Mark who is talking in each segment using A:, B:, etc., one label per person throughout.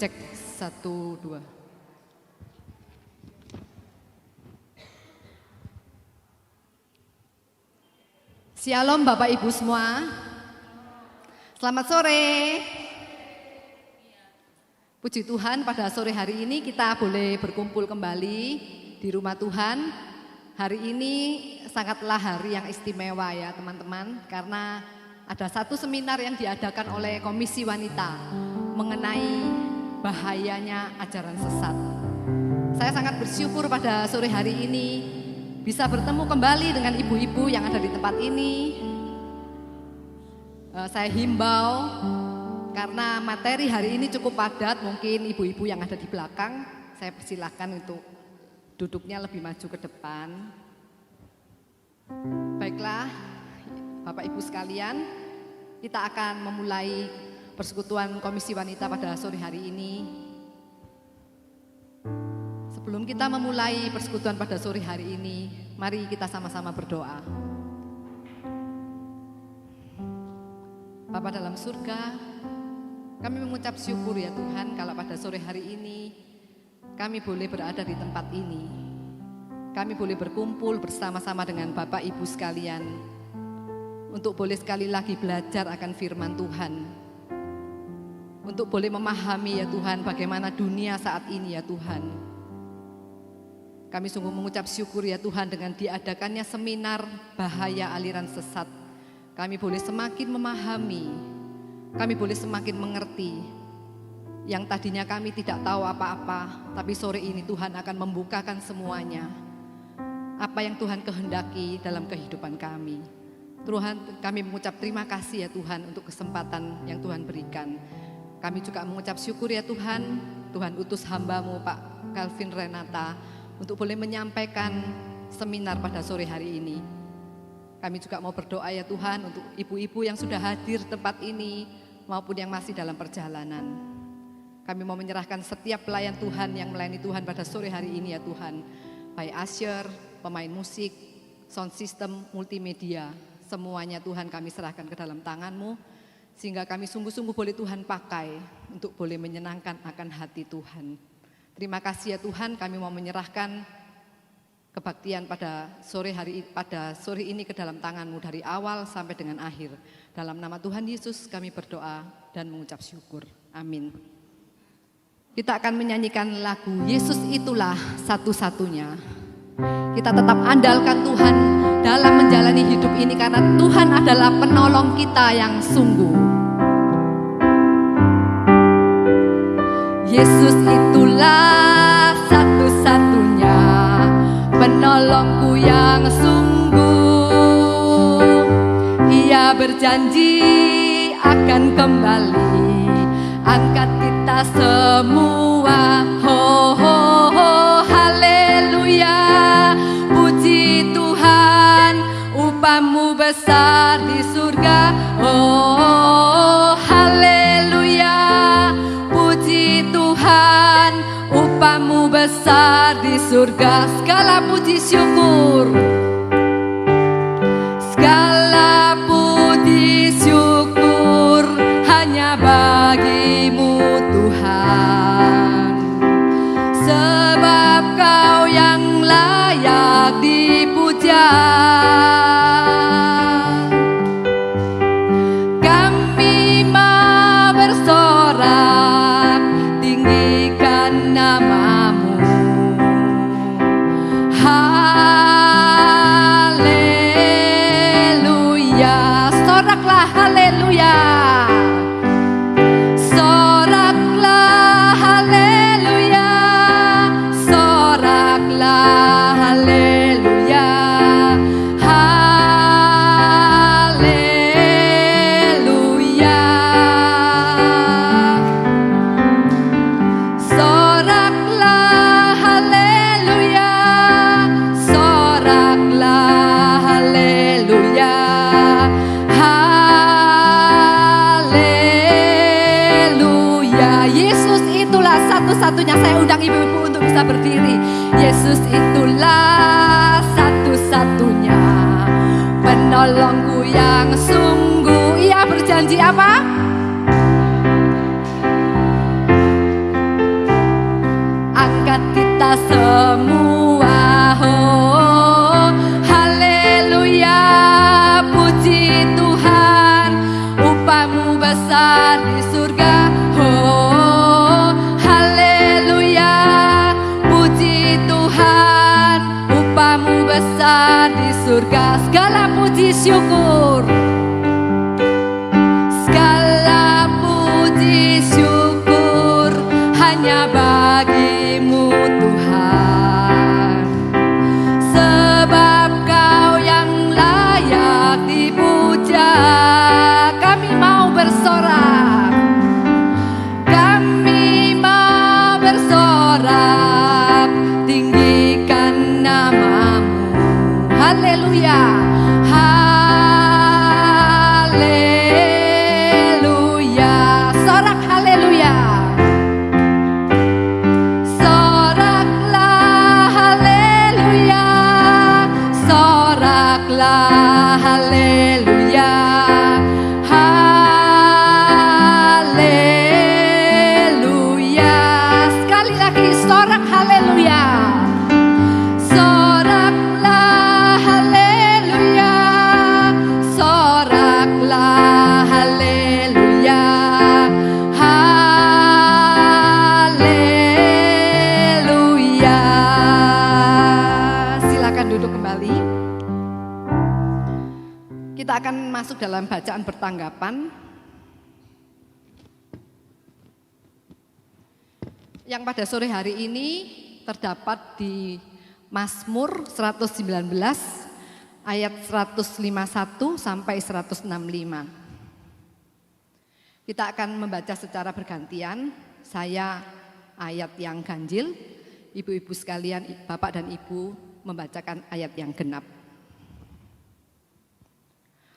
A: Cek 1, 2. Shalom Bapak Ibu semua. Selamat sore. Puji Tuhan, pada sore hari ini kita boleh berkumpul kembali di rumah Tuhan. Hari ini sangatlah hari yang istimewa ya teman-teman, karena ada satu seminar yang diadakan oleh Komisi Wanita mengenai bahayanya ajaran sesat. Saya sangat bersyukur pada sore hari ini bisa bertemu kembali dengan ibu-ibu yang ada di tempat ini. Saya himbau, karena materi hari ini cukup padat, mungkin ibu-ibu yang ada di belakang, saya persilahkan untuk duduknya lebih maju ke depan. Baiklah, Bapak Ibu sekalian, kita akan memulai persekutuan Komisi Wanita pada sore hari ini. Sebelum kita memulai persekutuan pada sore hari ini, mari kita sama-sama berdoa. Bapa dalam surga, kami mengucap syukur ya Tuhan kalau pada sore hari ini kami boleh berada di tempat ini. Kami boleh berkumpul bersama-sama dengan Bapak Ibu sekalian untuk boleh sekali lagi belajar akan firman Tuhan. Untuk boleh memahami ya Tuhan bagaimana dunia saat ini ya Tuhan. Kami sungguh mengucap syukur ya Tuhan dengan diadakannya seminar bahaya aliran sesat. Kami boleh semakin memahami, kami boleh semakin mengerti. Yang tadinya kami tidak tahu apa-apa, tapi sore ini Tuhan akan membukakan semuanya. Apa yang Tuhan kehendaki dalam kehidupan kami. Tuhan, kami mengucap terima kasih ya Tuhan untuk kesempatan yang Tuhan berikan. Kami juga mengucap syukur ya Tuhan, Tuhan utus hamba-Mu Pak Calvin Renata untuk boleh menyampaikan seminar pada sore hari ini. Kami juga mau berdoa ya Tuhan untuk ibu-ibu yang sudah hadir tempat ini maupun yang masih dalam perjalanan. Kami mau menyerahkan setiap pelayan Tuhan yang melayani Tuhan pada sore hari ini ya Tuhan. Baik usher, pemain musik, sound system, multimedia, semuanya Tuhan kami serahkan ke dalam tangan-Mu. Sehingga kami sungguh-sungguh boleh Tuhan pakai untuk boleh menyenangkan akan hati Tuhan. Terima kasih ya Tuhan, kami mau menyerahkan kebaktian pada sore ini ke dalam tangan-Mu dari awal sampai dengan akhir. Dalam nama Tuhan Yesus kami berdoa dan mengucap syukur. Amin. Kita akan menyanyikan lagu Yesus itulah satu-satunya. Kita tetap andalkan Tuhan dalam menjalani hidup ini karena Tuhan adalah penolong kita yang sungguh. Yesus itulah satu-satunya penolongku yang sungguh. Ia berjanji akan kembali angkat kita semua. Ho ho ho, haleluya. Puji Tuhan, upah-Mu besar di surga. Oh haleluya. Puji Tuhan, upah-Mu besar di surga. Segala puji syukur, segala puji syukur hanya bagi-Mu Tuhan. Sebab Kau yang layak dipuja. Kami mau bersorak tinggikan nama-Mu. Haleluya. Soraklah haleluya. Soraklah haleluya. Soraklah haleluya. Haleluya. Soraklah haleluya. Soraklah haleluya. Haleluya. Yesus itulah satu-satunya. Saya undang ibu-ibu untuk bisa berdiri. Yesus itulah satu-satunya penolongku yang sungguh. Ia berjanji apa? semua. Oh, haleluya, puji Tuhan, upahmu besar di surga. Oh, haleluya, puji Tuhan, upahmu besar di surga. Segala puji syukur, segala puji syukur hanya bagimu Tuhan, sebab Kau yang layak dipuja. Kami mau bersorak, kami mau bersorak, tinggikan namamu. Haleluya, haleluya, sorak haleluya. Soraklah haleluya, soraklah haleluya, haleluya. Sekali lagi sorak haleluya. Soraklah haleluya, soraklah haleluya, haleluya. Silakan duduk kembali. Kita akan masuk dalam bacaan bertanggapan yang pada sore hari ini terdapat di Mazmur 119 ayat 151 sampai 165. Kita akan membaca secara bergantian. Saya ayat yang ganjil, ibu-ibu sekalian, bapak dan ibu membacakan ayat yang genap.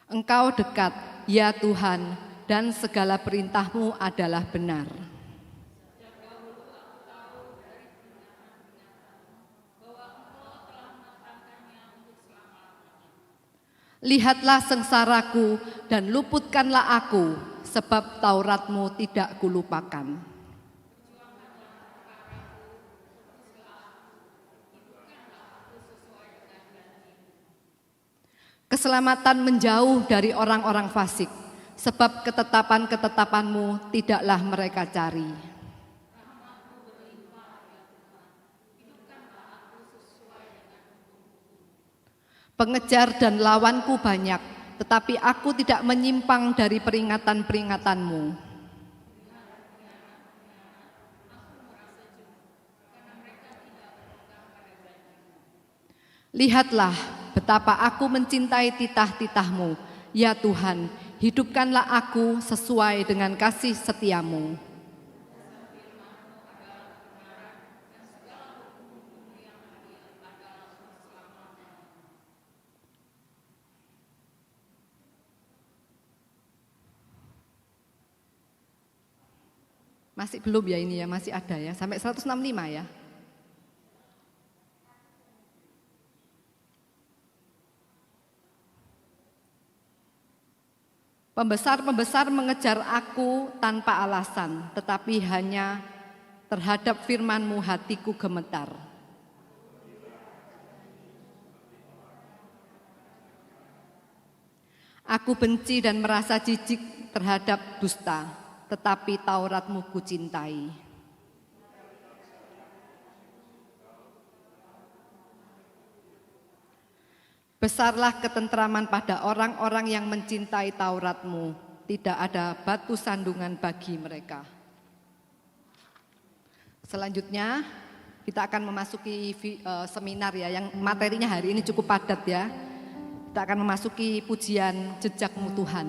A: Engkau dekat, ya Tuhan, dan segala perintah-Mu adalah benar. Lihatlah sengsaraku dan luputkanlah aku, sebab Taurat-Mu tidak kulupakan. Keselamatan menjauh dari orang-orang fasik, sebab ketetapan-ketetapan-Mu tidaklah mereka cari. Pengejar dan lawanku banyak, tetapi aku tidak menyimpang dari peringatan-peringatan-Mu. Lihatlah betapa aku mencintai titah-titah-Mu, ya Tuhan, hidupkanlah aku sesuai dengan kasih setia-Mu. Masih belum ya ini ya, masih ada ya, sampai 165 ya. Pembesar-pembesar mengejar aku tanpa alasan, tetapi hanya terhadap firman-Mu hatiku gemetar. Aku benci dan merasa jijik terhadap dusta, tetapi Taurat-Mu kucintai. Besarlah ketentraman pada orang-orang yang mencintai Taurat-Mu, tidak ada batu sandungan bagi mereka. Selanjutnya kita akan memasuki seminar ya, yang materinya hari ini cukup padat ya. Kita akan memasuki pujian Jejak-Mu Tuhan.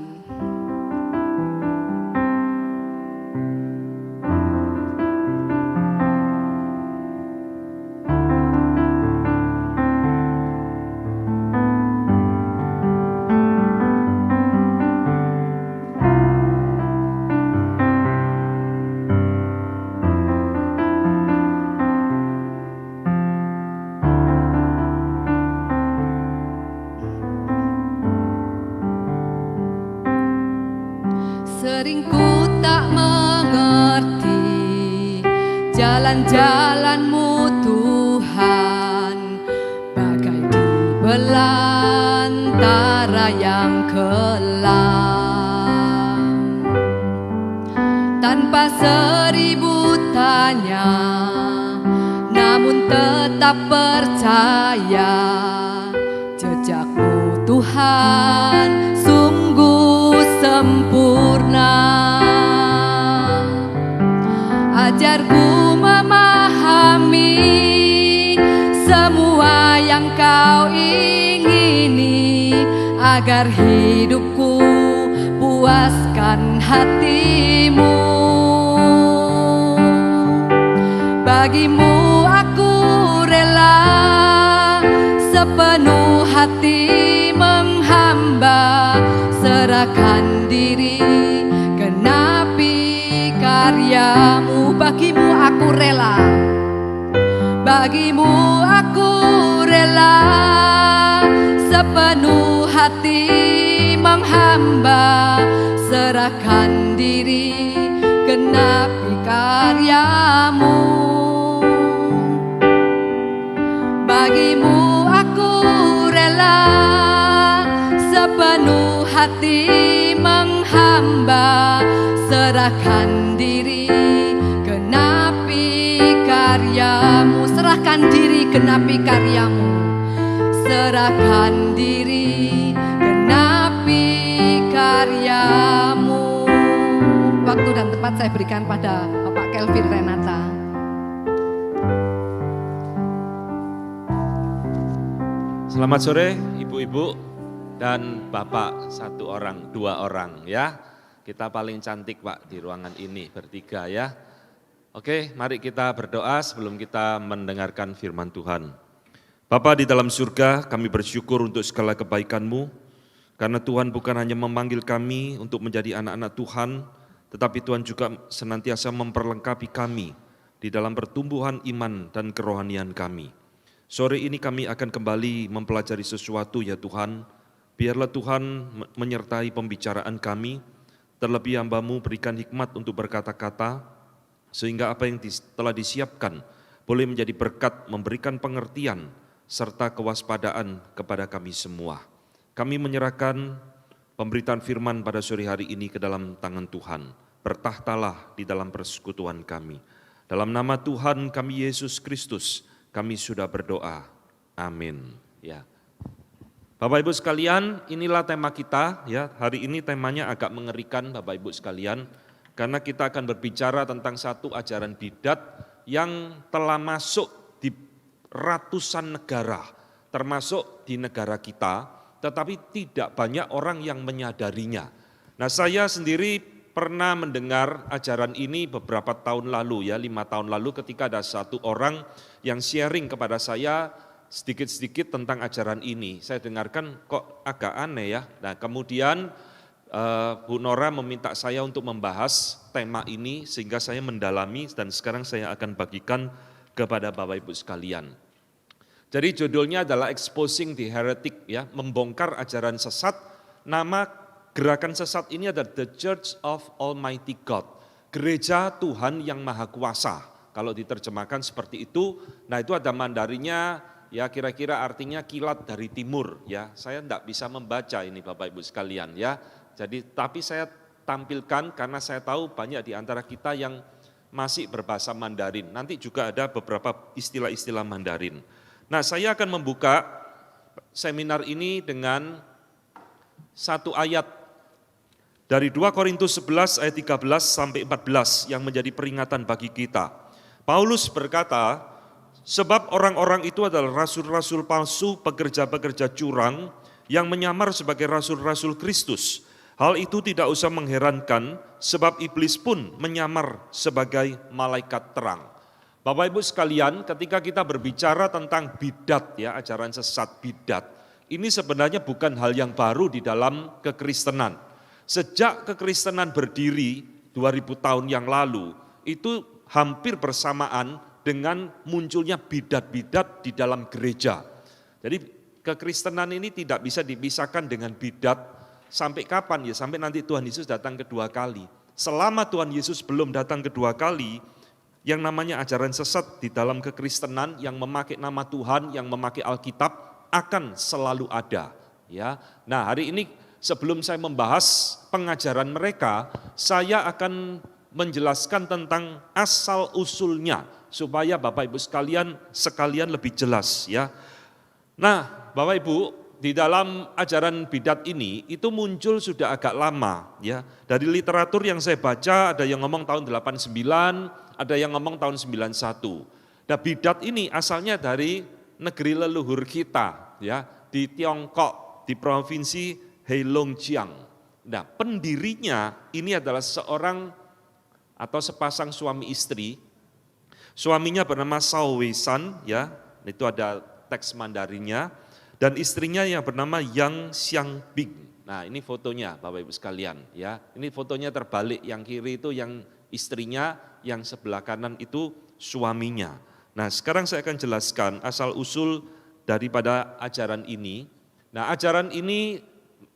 A: Sering ku tak mengerti jalan-jalan-Mu Tuhan. Tuhan bagai di belantara yang kelam. Tanpa seribu tanya, namun tetap percaya, jejakmu Tuhan sungguh sempurna. Ajarku memahami semua yang kau ingini, agar hidupku puaskan hatimu. Bagimu aku rela sepenuh hati menghamba, serahkan diri genapi karyamu. Bagimu aku rela, bagimu aku rela sepenuh hati menghamba, serahkan diri genapi karyamu. Bagimu aku rela sepenuh hati menghamba, serahkan diri genapi karyamu. Serahkan diri genapi karyamu, serahkan diri genapi karyamu. Waktu dan tempat saya berikan pada Bapak Kelvin Renata.
B: Selamat sore ibu-ibu dan bapak, satu orang, dua orang ya. Kita paling cantik Pak di ruangan ini, bertiga ya. Oke, mari kita berdoa sebelum kita mendengarkan firman Tuhan. Bapa di dalam surga, kami bersyukur untuk segala kebaikan-Mu, karena Tuhan bukan hanya memanggil kami untuk menjadi anak-anak Tuhan, tetapi Tuhan juga senantiasa memperlengkapi kami di dalam pertumbuhan iman dan kerohanian kami. Sore ini kami akan kembali mempelajari sesuatu ya Tuhan. Biarlah Tuhan menyertai pembicaraan kami, terlebih hamba-Mu berikan hikmat untuk berkata-kata, sehingga apa yang telah disiapkan boleh menjadi berkat, memberikan pengertian, serta kewaspadaan kepada kami semua. Kami menyerahkan pemberitaan firman pada sore hari ini ke dalam tangan Tuhan. Bertahtalah di dalam persekutuan kami. Dalam nama Tuhan kami Yesus Kristus, kami sudah berdoa. Amin. Ya. Bapak Ibu sekalian, inilah tema kita ya. Hari ini temanya agak mengerikan Bapak Ibu sekalian, karena kita akan berbicara tentang satu ajaran bidat yang telah masuk di ratusan negara, termasuk di negara kita, tetapi tidak banyak orang yang menyadarinya. Nah, saya sendiri pernah mendengar ajaran ini beberapa tahun lalu ya, 5 tahun lalu ketika ada satu orang yang sharing kepada saya sedikit-sedikit tentang ajaran ini. Saya dengarkan kok agak aneh ya. Nah, kemudian Bu Nora meminta saya untuk membahas tema ini sehingga saya mendalami dan sekarang saya akan bagikan kepada Bapak Ibu sekalian. Jadi judulnya adalah Exposing the Heretic ya, membongkar ajaran sesat. Nama gerakan sesat ini adalah The Church of Almighty God, Gereja Tuhan yang Maha Kuasa. Kalau diterjemahkan seperti itu, nah itu ada Mandarinnya ya, kira-kira artinya kilat dari timur ya. Saya tidak bisa membaca ini Bapak Ibu sekalian ya. Jadi tapi saya tampilkan karena saya tahu banyak di antara kita yang masih berbahasa Mandarin. Nanti juga ada beberapa istilah-istilah Mandarin. Nah, saya akan membuka seminar ini dengan satu ayat dari 2 Korintus 11 ayat 13 sampai 14 yang menjadi peringatan bagi kita. Paulus berkata, sebab orang-orang itu adalah rasul-rasul palsu, pekerja-pekerja curang yang menyamar sebagai rasul-rasul Kristus. Hal itu tidak usah mengherankan sebab iblis pun menyamar sebagai malaikat terang. Bapak Ibu sekalian, ketika kita berbicara tentang bidat ya, ajaran sesat bidat, ini sebenarnya bukan hal yang baru di dalam kekristenan. Sejak kekristenan berdiri 2000 tahun yang lalu, itu hampir bersamaan dengan munculnya bidat-bidat di dalam gereja. Jadi kekristenan ini tidak bisa dipisahkan dengan bidat. Sampai kapan ya? Sampai nanti Tuhan Yesus datang kedua kali. Selama Tuhan Yesus belum datang kedua kali, yang namanya ajaran sesat di dalam kekristenan yang memakai nama Tuhan, yang memakai Alkitab akan selalu ada. Ya, nah hari ini sebelum saya membahas pengajaran mereka, saya akan menjelaskan tentang asal usulnya supaya Bapak Ibu sekalian lebih jelas ya. Nah, Bapak Ibu, di dalam ajaran bidat ini itu muncul sudah agak lama ya. Dari literatur yang saya baca ada yang ngomong tahun 89, ada yang ngomong tahun 91. Nah, bidat ini asalnya dari negeri leluhur kita ya, di Tiongkok, di provinsi Heilongjiang. Nah, pendirinya ini adalah seorang atau sepasang suami istri. Suaminya bernama Shao Weisan ya, itu ada teks Mandarinnya, dan istrinya yang bernama Yang Xiangbing. Nah, ini fotonya Bapak Ibu sekalian ya. Ini fotonya terbalik, yang kiri itu yang istrinya, yang sebelah kanan itu suaminya. Nah, sekarang saya akan jelaskan asal usul daripada ajaran ini. Nah, ajaran ini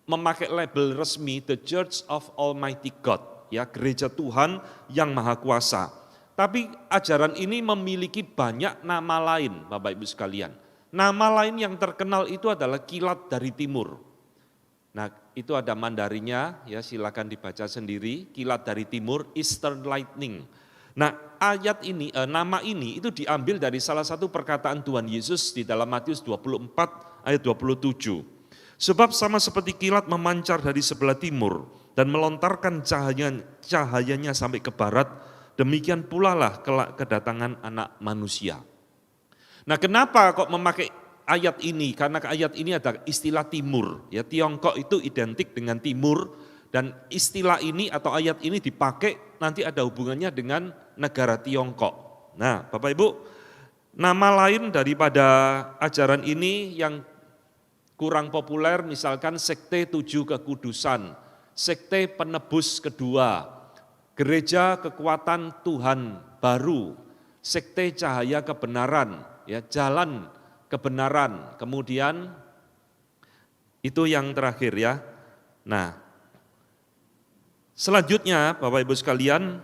B: memakai label resmi The Church of Almighty God, ya, gereja Tuhan yang Maha Kuasa. Tapi ajaran ini memiliki banyak nama lain, Bapak Ibu sekalian. Nama lain yang terkenal itu adalah kilat dari timur. Nah, itu ada Mandarinnya, ya, silakan dibaca sendiri. Kilat dari timur, Eastern Lightning. Nah, ayat ini, nama ini itu diambil dari salah satu perkataan Tuhan Yesus di dalam Matius 24 ayat 27. Sebab sama seperti kilat memancar dari sebelah timur dan melontarkan cahayanya sampai ke barat, demikian pula lah kelak kedatangan Anak Manusia. Nah, kenapa kok memakai ayat ini? Karena ayat ini ada istilah timur. Ya, Tiongkok itu identik dengan timur, dan istilah ini atau ayat ini dipakai nanti ada hubungannya dengan negara Tiongkok. Nah, Bapak Ibu, nama lain daripada ajaran ini yang kurang populer misalkan sekte 7 kekudusan, sekte penebus kedua, gereja kekuatan Tuhan baru, sekte cahaya kebenaran, ya, jalan kebenaran. Kemudian itu yang terakhir ya. Nah, selanjutnya Bapak Ibu sekalian,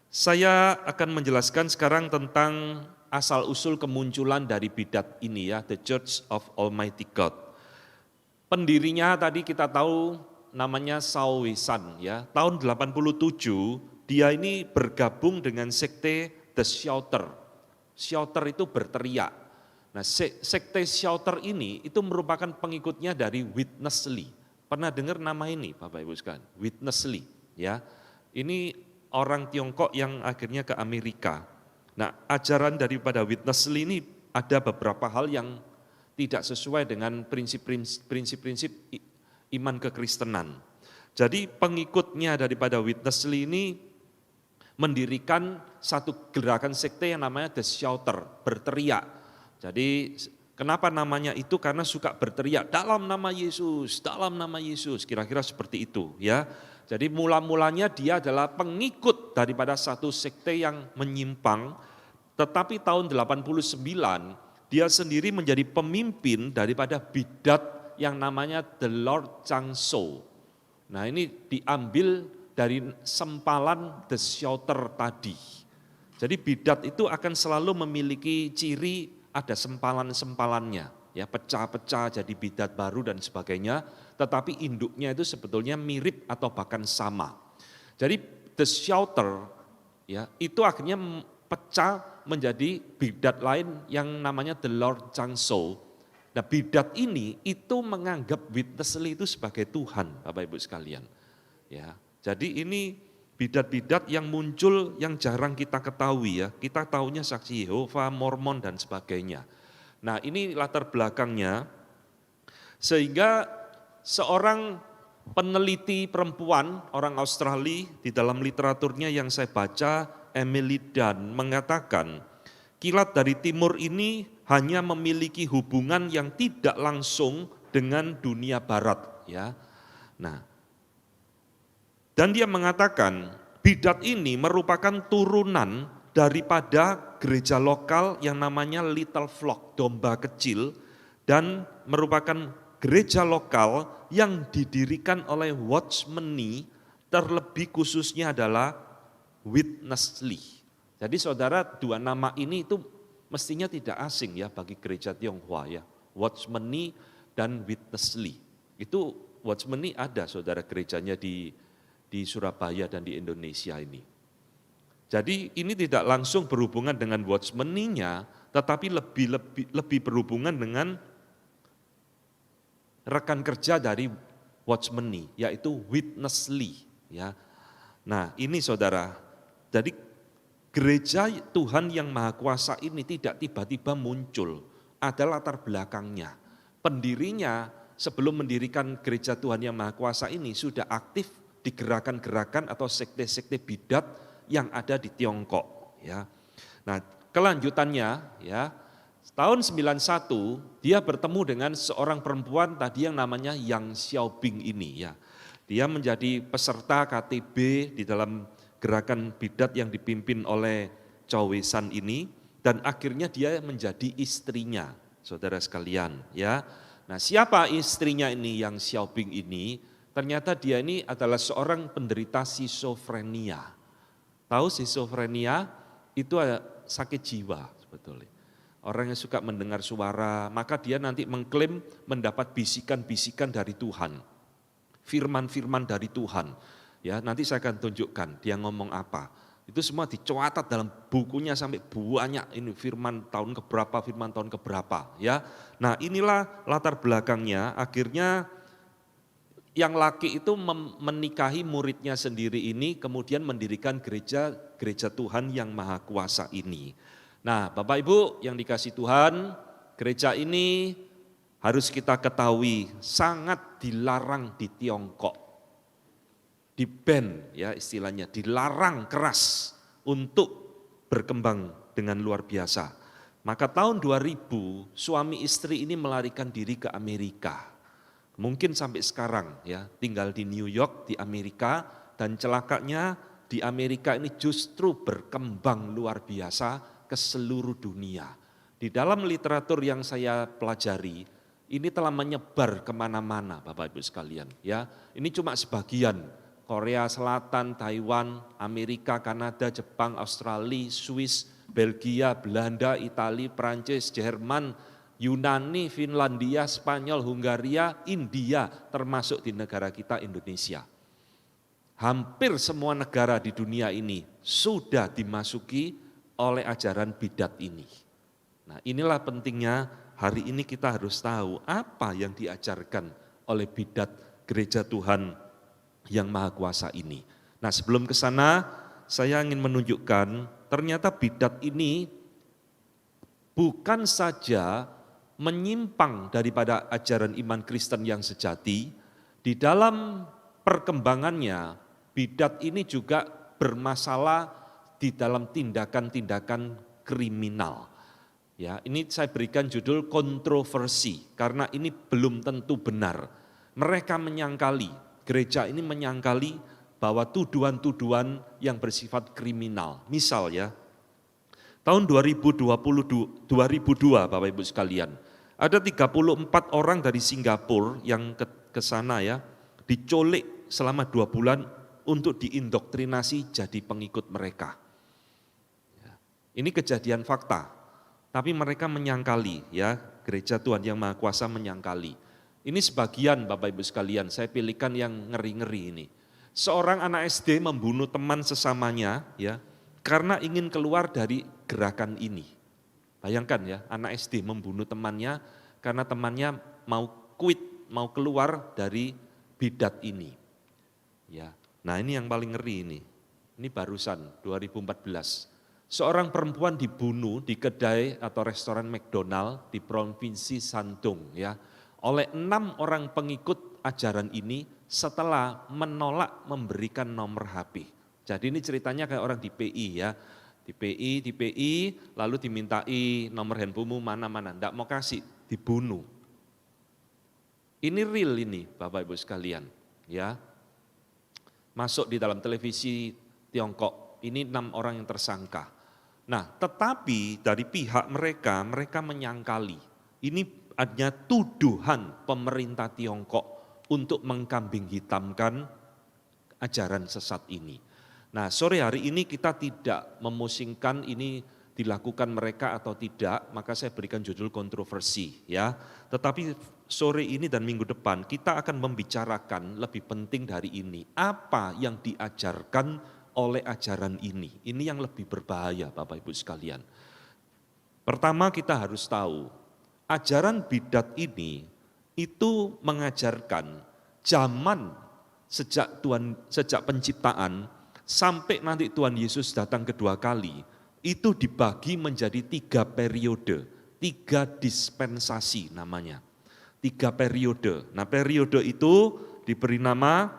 B: saya akan menjelaskan sekarang tentang asal-usul kemunculan dari bidat ini ya, The Church of Almighty God. Pendirinya tadi kita tahu namanya Shao Weisan ya. Tahun 87 dia ini bergabung dengan sekte The Shouter. Shouter itu berteriak. Nah, sekte Shouter ini itu merupakan pengikutnya dari Witness Lee. Pernah dengar nama ini Bapak Ibu sekalian? Witness Lee ya. Ini orang Tiongkok yang akhirnya ke Amerika. Nah, ajaran daripada Witness Lee ini ada beberapa hal yang tidak sesuai dengan prinsip-prinsip iman kekristenan. Jadi pengikutnya daripada Witness Lee ini mendirikan satu gerakan sekte yang namanya The Shouter, berteriak. Jadi kenapa namanya itu? Karena suka berteriak, dalam nama Yesus, dalam nama Yesus, kira-kira seperti itu ya. Jadi mula-mulanya dia adalah pengikut daripada satu sekte yang menyimpang, tetapi tahun 89 dia sendiri menjadi pemimpin daripada bidat yang namanya The Lord Changshou. Nah, ini diambil dari sempalan The Shouter tadi. Jadi bidat itu akan selalu memiliki ciri ada sempalan-sempalannya, ya, pecah-pecah jadi bidat baru dan sebagainya, tetapi induknya itu sebetulnya mirip atau bahkan sama. Jadi The Shouter ya, itu akhirnya pecah menjadi bidat lain yang namanya The Lord Changshou. Nah, bidat ini itu menganggap Witness Lee itu sebagai Tuhan, Bapak Ibu sekalian. Ya, jadi ini bidat-bidat yang muncul yang jarang kita ketahui ya. Kita tahunya Saksi Yehova, Mormon dan sebagainya. Nah, ini latar belakangnya sehingga seorang peneliti perempuan orang Australia di dalam literaturnya yang saya baca, Emily Dunn, mengatakan kilat dari timur ini hanya memiliki hubungan yang tidak langsung dengan dunia barat ya. Nah, dan dia mengatakan bidat ini merupakan turunan daripada gereja lokal yang namanya Little Flock, domba kecil, dan merupakan gereja lokal yang didirikan oleh Watchman Nee, terlebih khususnya adalah Witness Lee. Jadi saudara, dua nama ini itu mestinya tidak asing ya bagi gereja Tionghoa ya. Watchmeni dan Witnessly. Itu Watchmeni ada saudara gerejanya di Surabaya dan di Indonesia ini. Jadi ini tidak langsung berhubungan dengan Watchmeni-nya, tetapi lebih berhubungan dengan rekan kerja dari Watchmeni, yaitu Witnessly. Ya. Nah ini saudara, jadi gereja Tuhan yang Maha Kuasa ini tidak tiba-tiba muncul, ada latar belakangnya. Pendirinya sebelum mendirikan gereja Tuhan yang Maha Kuasa ini sudah aktif di gerakan-gerakan atau sekte-sekte bidat yang ada di Tiongkok. Ya. Nah kelanjutannya ya, tahun 91 dia bertemu dengan seorang perempuan tadi yang namanya Yang Xiaobing ini ya. Dia menjadi peserta KTB di dalam gerakan bidat yang dipimpin oleh Chow Wei San ini, dan akhirnya dia menjadi istrinya, saudara sekalian ya. Nah siapa istrinya ini Yang Xiaobing ini? Ternyata dia ini adalah seorang penderita schizofrenia. Tahu schizofrenia itu sakit jiwa sebetulnya. Orang yang suka mendengar suara, maka dia nanti mengklaim mendapat bisikan-bisikan dari Tuhan. Firman-firman dari Tuhan. Ya, nanti saya akan tunjukkan dia ngomong apa. Itu semua dicatat dalam bukunya sampai banyak ini firman tahun keberapa, ya. Nah, inilah latar belakangnya. Akhirnya yang laki itu menikahi muridnya sendiri ini, kemudian mendirikan gereja Tuhan yang Maha Kuasa ini. Nah, Bapak Ibu yang dikasih Tuhan, gereja ini harus kita ketahui sangat dilarang di Tiongkok. Di-ban ya istilahnya, dilarang keras untuk berkembang dengan luar biasa. Maka tahun 2000 suami istri ini melarikan diri ke Amerika. Mungkin sampai sekarang ya tinggal di New York di Amerika, dan celakanya di Amerika ini justru berkembang luar biasa ke seluruh dunia. Di dalam literatur yang saya pelajari, ini telah menyebar kemana-mana Bapak Ibu sekalian. Ya, ini cuma sebagian. Korea Selatan, Taiwan, Amerika, Kanada, Jepang, Australia, Swiss, Belgia, Belanda, Italia, Prancis, Jerman, Yunani, Finlandia, Spanyol, Hungaria, India, termasuk di negara kita Indonesia. Hampir semua negara di dunia ini sudah dimasuki oleh ajaran bidat ini. Nah inilah pentingnya hari ini kita harus tahu apa yang diajarkan oleh bidat gereja Tuhan yang Maha Kuasa ini. Nah sebelum ke sana saya ingin menunjukkan ternyata bidat ini bukan saja menyimpang daripada ajaran iman Kristen yang sejati, di dalam perkembangannya bidat ini juga bermasalah di dalam tindakan-tindakan kriminal. Ya, ini saya berikan judul kontroversi karena ini belum tentu benar. Mereka menyangkali, gereja ini menyangkali bahwa tuduhan-tuduhan yang bersifat kriminal. Misal ya, tahun 2002 Bapak Ibu sekalian, ada 34 orang dari Singapura yang ke sana ya, diculik selama 2 bulan untuk diindoktrinasi jadi pengikut mereka. Ini kejadian fakta, tapi mereka menyangkali ya, gereja Tuhan yang Maha Kuasa menyangkali. Ini sebagian Bapak Ibu sekalian, saya pilihkan yang ngeri-ngeri ini. Seorang anak SD membunuh teman sesamanya ya, karena ingin keluar dari gerakan ini. Bayangkan ya, anak SD membunuh temannya karena temannya mau quit, mau keluar dari bidat ini. Ya, nah ini yang paling ngeri ini. Ini barusan 2014. Seorang perempuan dibunuh di kedai atau restoran McDonald di provinsi Shandong ya, oleh 6 orang pengikut ajaran ini setelah menolak memberikan nomor HP. Jadi ini ceritanya kayak orang di PI ya, di PI, lalu dimintai nomor handphonemu mana-mana, enggak mau kasih, dibunuh. Ini real ini Bapak Ibu sekalian ya. Masuk di dalam televisi Tiongkok, ini 6 orang yang tersangka. Nah tetapi dari pihak mereka menyangkali, ini adanya tuduhan pemerintah Tiongkok untuk mengkambing hitamkan ajaran sesat ini. Nah, sore hari ini kita tidak memusingkan ini dilakukan mereka atau tidak, maka saya berikan judul kontroversi ya. Tetapi sore ini dan minggu depan kita akan membicarakan lebih penting dari ini. Apa yang diajarkan oleh ajaran ini? Ini yang lebih berbahaya Bapak Ibu sekalian. Pertama kita harus tahu, ajaran bidat ini itu mengajarkan zaman sejak penciptaan sampai nanti Tuhan Yesus datang kedua kali, itu dibagi menjadi 3 periode, 3 dispensasi namanya. 3 periode. Nah periode itu diberi nama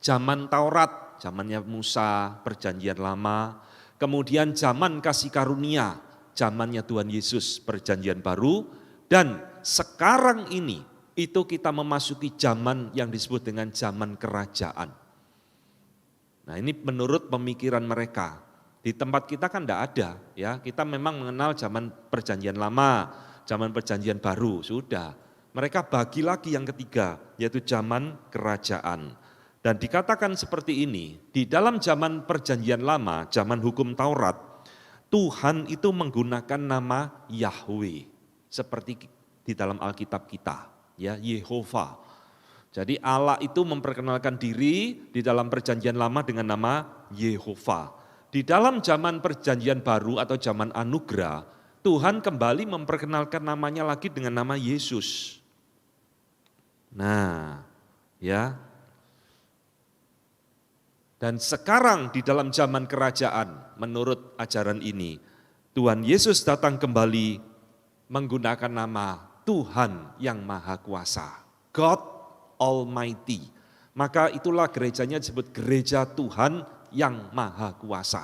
B: zaman Taurat, zamannya Musa, perjanjian lama. Kemudian zaman kasih karunia, zamannya Tuhan Yesus, perjanjian baru. Dan sekarang ini, itu kita memasuki zaman yang disebut dengan zaman kerajaan. Nah ini menurut pemikiran mereka. Di tempat kita kan tidak ada, ya. Kita memang mengenal zaman perjanjian lama, zaman perjanjian baru, sudah. Mereka bagi lagi yang ketiga, yaitu zaman kerajaan. Dan dikatakan seperti ini, di dalam zaman perjanjian lama, zaman hukum Taurat, Tuhan itu menggunakan nama Yahweh, seperti di dalam Alkitab kita, ya, Yehova. Jadi Allah itu memperkenalkan diri di dalam perjanjian lama dengan nama Yehova. Di dalam zaman perjanjian baru atau zaman anugerah, Tuhan kembali memperkenalkan namanya lagi dengan nama Yesus. Nah, ya. Dan sekarang di dalam zaman kerajaan, menurut ajaran ini, Tuhan Yesus datang kembali menggunakan nama Tuhan yang Maha Kuasa, God Almighty. Maka itulah gerejanya disebut gereja Tuhan yang Maha Kuasa.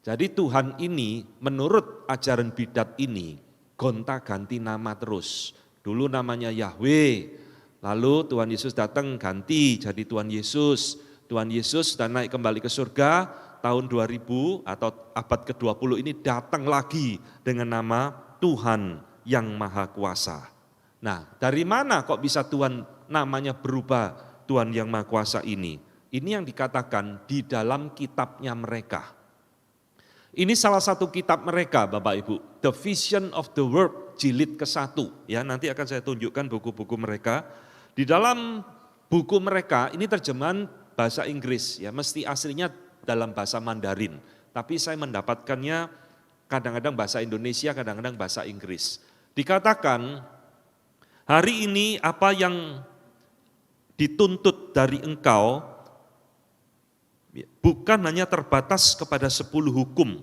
B: Jadi Tuhan ini menurut ajaran bidat ini gonta-ganti nama terus. Dulu namanya Yahweh, lalu Tuhan Yesus datang ganti jadi Tuhan Yesus. Tuhan Yesus sudah naik kembali ke surga tahun 2000 atau abad ke-20 ini datang lagi dengan nama Tuhan yang Maha Kuasa. Nah, dari mana kok bisa Tuhan namanya berubah Tuhan yang Maha Kuasa ini? Ini yang dikatakan di dalam kitabnya mereka. Ini salah satu kitab mereka Bapak Ibu, The Vision of the Word, jilid ke-1. Ya, nanti akan saya tunjukkan buku-buku mereka. Di dalam buku mereka, ini terjemahan bahasa Inggris, ya mesti aslinya dalam bahasa Mandarin. Tapi saya mendapatkannya kadang-kadang bahasa Indonesia, kadang-kadang bahasa Inggris. Dikatakan, hari ini apa yang dituntut dari engkau bukan hanya terbatas kepada 10 hukum,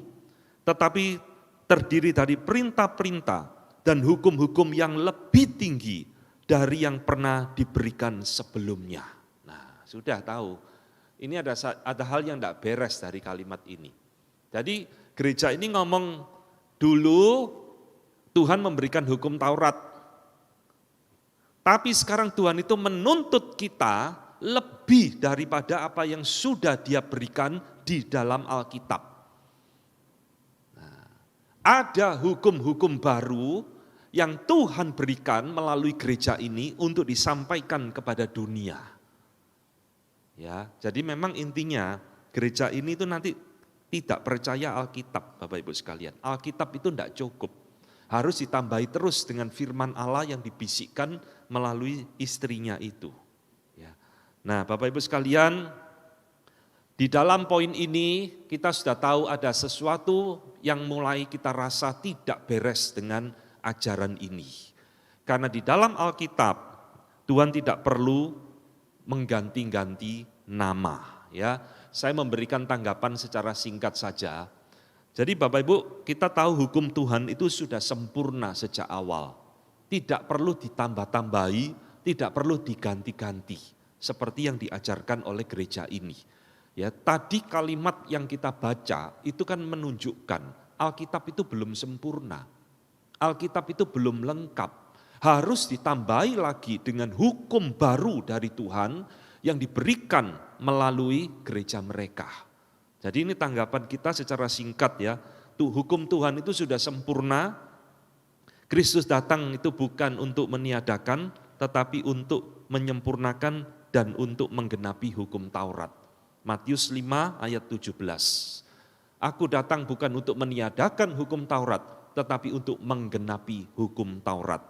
B: tetapi terdiri dari perintah-perintah dan hukum-hukum yang lebih tinggi dari yang pernah diberikan sebelumnya. Nah, sudah tahu, ini ada hal yang tidak beres dari kalimat ini. Jadi gereja ini ngomong dulu Tuhan memberikan hukum Taurat, tapi sekarang Tuhan itu menuntut kita lebih daripada apa yang sudah Dia berikan di dalam Alkitab. Nah, ada hukum-hukum baru yang Tuhan berikan melalui gereja ini untuk disampaikan kepada dunia. Ya, jadi memang intinya gereja ini itu nanti tidak percaya Alkitab, Bapak Ibu sekalian. Alkitab itu tidak cukup. Harus ditambahi terus dengan firman Allah yang dibisikkan melalui istrinya itu. Ya. Nah Bapak Ibu sekalian, di dalam poin ini kita sudah tahu ada sesuatu yang mulai kita rasa tidak beres dengan ajaran ini. Karena di dalam Alkitab Tuhan tidak perlu mengganti-ganti nama. Ya, saya memberikan tanggapan secara singkat saja. Jadi Bapak Ibu, kita tahu hukum Tuhan itu sudah sempurna sejak awal. Tidak perlu ditambah-tambahi, tidak perlu diganti-ganti. Seperti yang diajarkan oleh gereja ini. Ya, tadi kalimat yang kita baca itu kan menunjukkan Alkitab itu belum sempurna. Alkitab itu belum lengkap. Harus ditambahi lagi dengan hukum baru dari Tuhan yang diberikan melalui gereja mereka. Jadi ini tanggapan kita secara singkat ya, hukum Tuhan itu sudah sempurna, Kristus datang itu bukan untuk meniadakan, tetapi untuk menyempurnakan dan untuk menggenapi hukum Taurat. Matius 5 ayat 17. Aku datang bukan untuk meniadakan hukum Taurat, tetapi untuk menggenapi hukum Taurat.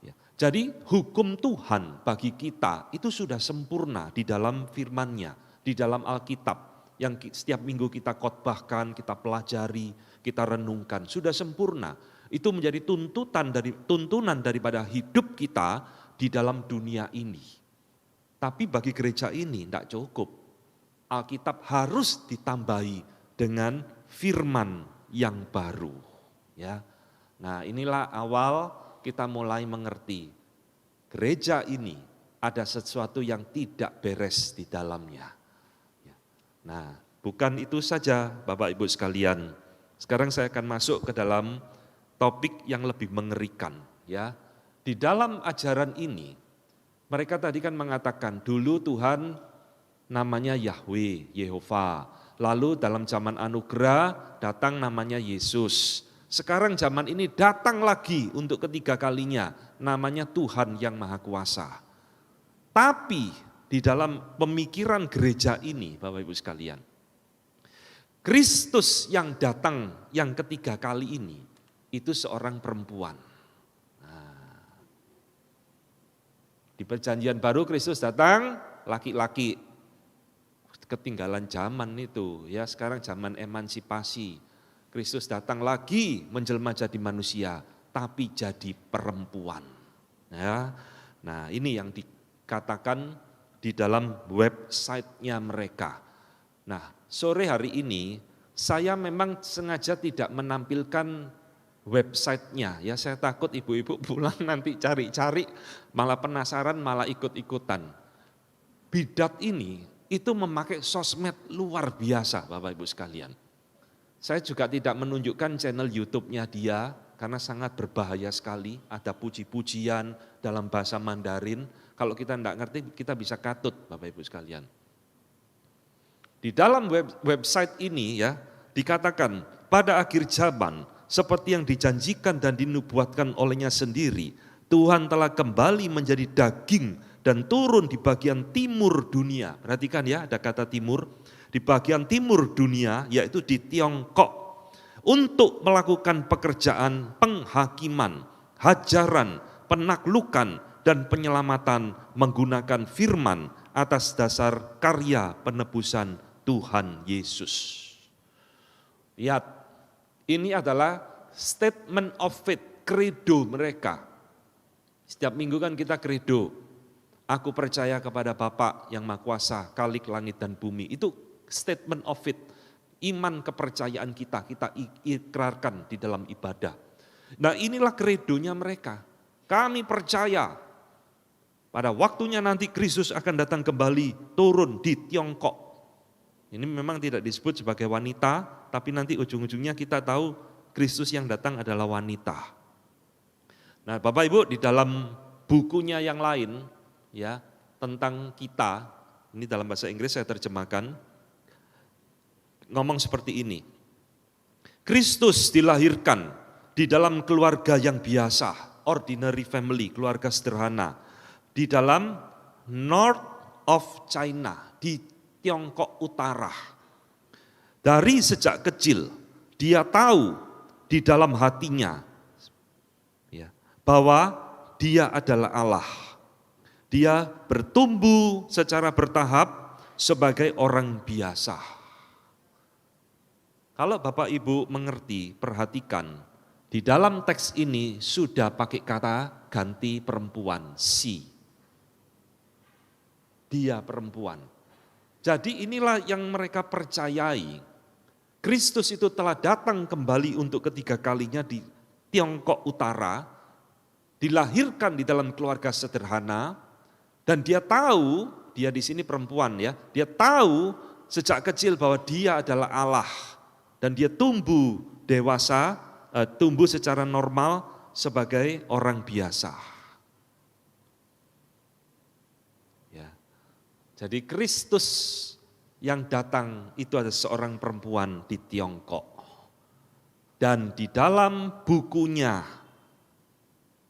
B: Ya. Jadi hukum Tuhan bagi kita itu sudah sempurna di dalam firman-Nya, di dalam Alkitab. Yang setiap minggu kita khotbahkan, kita pelajari, kita renungkan, sudah sempurna. Itu menjadi tuntunan daripada hidup kita di dalam dunia ini. Tapi bagi gereja ini tidak cukup. Alkitab harus ditambahi dengan firman yang baru. Ya. Nah, inilah awal kita mulai mengerti. Gereja ini ada sesuatu yang tidak beres di dalamnya. Ya. Nah, bukan itu saja Bapak Ibu sekalian. Sekarang saya akan masuk ke dalam topik yang lebih mengerikan. Ya. Di dalam ajaran ini, mereka tadi kan mengatakan dulu Tuhan namanya Yahweh, Yehova. Lalu dalam zaman anugerah datang namanya Yesus. Sekarang zaman ini datang lagi untuk ketiga kalinya namanya Tuhan yang Maha Kuasa. Tapi di dalam pemikiran gereja ini Bapak Ibu sekalian, Kristus yang datang yang ketiga kali ini itu seorang perempuan. Nah, di perjanjian baru Kristus datang laki-laki. Ketinggalan zaman itu, ya sekarang zaman emansipasi. Kristus datang lagi menjelma jadi manusia, tapi jadi perempuan. Ya, nah ini yang dikatakan di dalam websitenya mereka. Nah sore hari ini saya memang sengaja tidak menampilkan websitenya. Ya saya takut ibu-ibu pulang nanti cari-cari, malah penasaran, malah ikut-ikutan. Bidat ini itu memakai sosmed luar biasa Bapak Ibu sekalian. Saya juga tidak menunjukkan channel YouTube-nya dia karena sangat berbahaya sekali. Ada puji-pujian dalam bahasa Mandarin. Kalau kita tidak ngerti kita bisa katut Bapak Ibu sekalian. Di dalam website ini ya dikatakan pada akhir zaman seperti yang dijanjikan dan dinubuatkan olehnya sendiri, Tuhan telah kembali menjadi daging dan turun di bagian timur dunia. Perhatikan ya, ada kata timur. Di bagian timur dunia, yaitu di Tiongkok. Untuk melakukan pekerjaan penghakiman, hajaran, penaklukan, dan penyelamatan menggunakan firman atas dasar karya penebusan Tuhan Yesus. Lihat, ini adalah statement of faith, credo mereka. Setiap minggu kan kita credo. Aku percaya kepada Bapa yang Maha Kuasa, Khalik langit dan bumi. Itu statement of faith, iman kepercayaan kita ikrarkan di dalam ibadah. Nah inilah kredonya mereka. Kami percaya pada waktunya nanti Kristus akan datang kembali turun di Tiongkok. Ini memang tidak disebut sebagai wanita, tapi nanti ujung-ujungnya kita tahu Kristus yang datang adalah wanita. Nah Bapak Ibu di dalam bukunya yang lain, ya tentang kita, ini dalam bahasa Inggris saya terjemahkan, ngomong seperti ini. Kristus dilahirkan di dalam keluarga yang biasa, ordinary family, keluarga sederhana, di dalam North of China, di Tiongkok Utara. Dari sejak kecil dia tahu di dalam hatinya ya, bahwa dia adalah Allah. Dia bertumbuh secara bertahap sebagai orang biasa. Kalau Bapak Ibu mengerti, perhatikan, di dalam teks ini sudah pakai kata ganti perempuan, si. Dia perempuan. Jadi inilah yang mereka percayai. Kristus itu telah datang kembali untuk ketiga kalinya di Tiongkok Utara, dilahirkan di dalam keluarga sederhana, dan dia tahu, dia di sini perempuan ya, dia tahu sejak kecil bahwa dia adalah Allah. Dan dia tumbuh dewasa, tumbuh secara normal sebagai orang biasa. Ya. Jadi Kristus yang datang itu ada seorang perempuan di Tiongkok. Dan di dalam bukunya,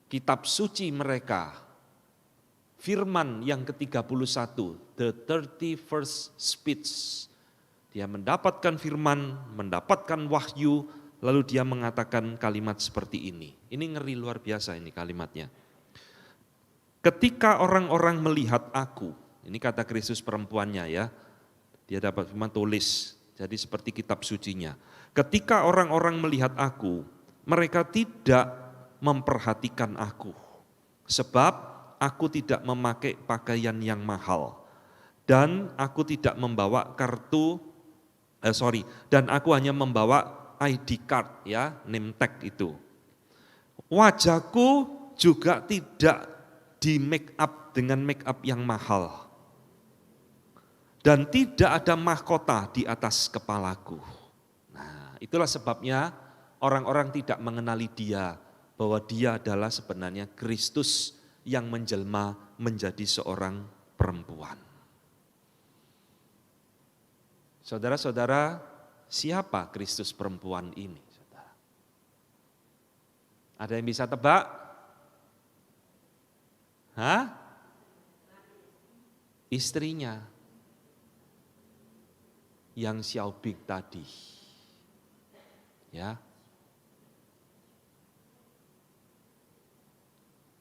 B: kitab suci mereka, firman yang ke-31, the 31st speech, Dia mendapatkan firman, mendapatkan wahyu, lalu dia mengatakan kalimat seperti ini. Ini ngeri luar biasa ini kalimatnya. Ketika orang-orang melihat aku, ini kata Kristus perempuannya ya, dia dapat firman tulis, jadi seperti kitab sucinya. Ketika orang-orang melihat aku, mereka tidak memperhatikan aku. Sebab aku tidak memakai pakaian yang mahal. Dan aku tidak membawa dan aku hanya membawa ID card ya, name tag itu. Wajahku juga tidak di make up dengan make up yang mahal. Dan tidak ada mahkota di atas kepalaku. Nah, itulah sebabnya orang-orang tidak mengenali dia, bahwa dia adalah sebenarnya Kristus yang menjelma menjadi seorang perempuan. Saudara-saudara, siapa Kristus perempuan ini? Saudara? Ada yang bisa tebak? Hah? Istrinya yang Xiaobing tadi. Ya.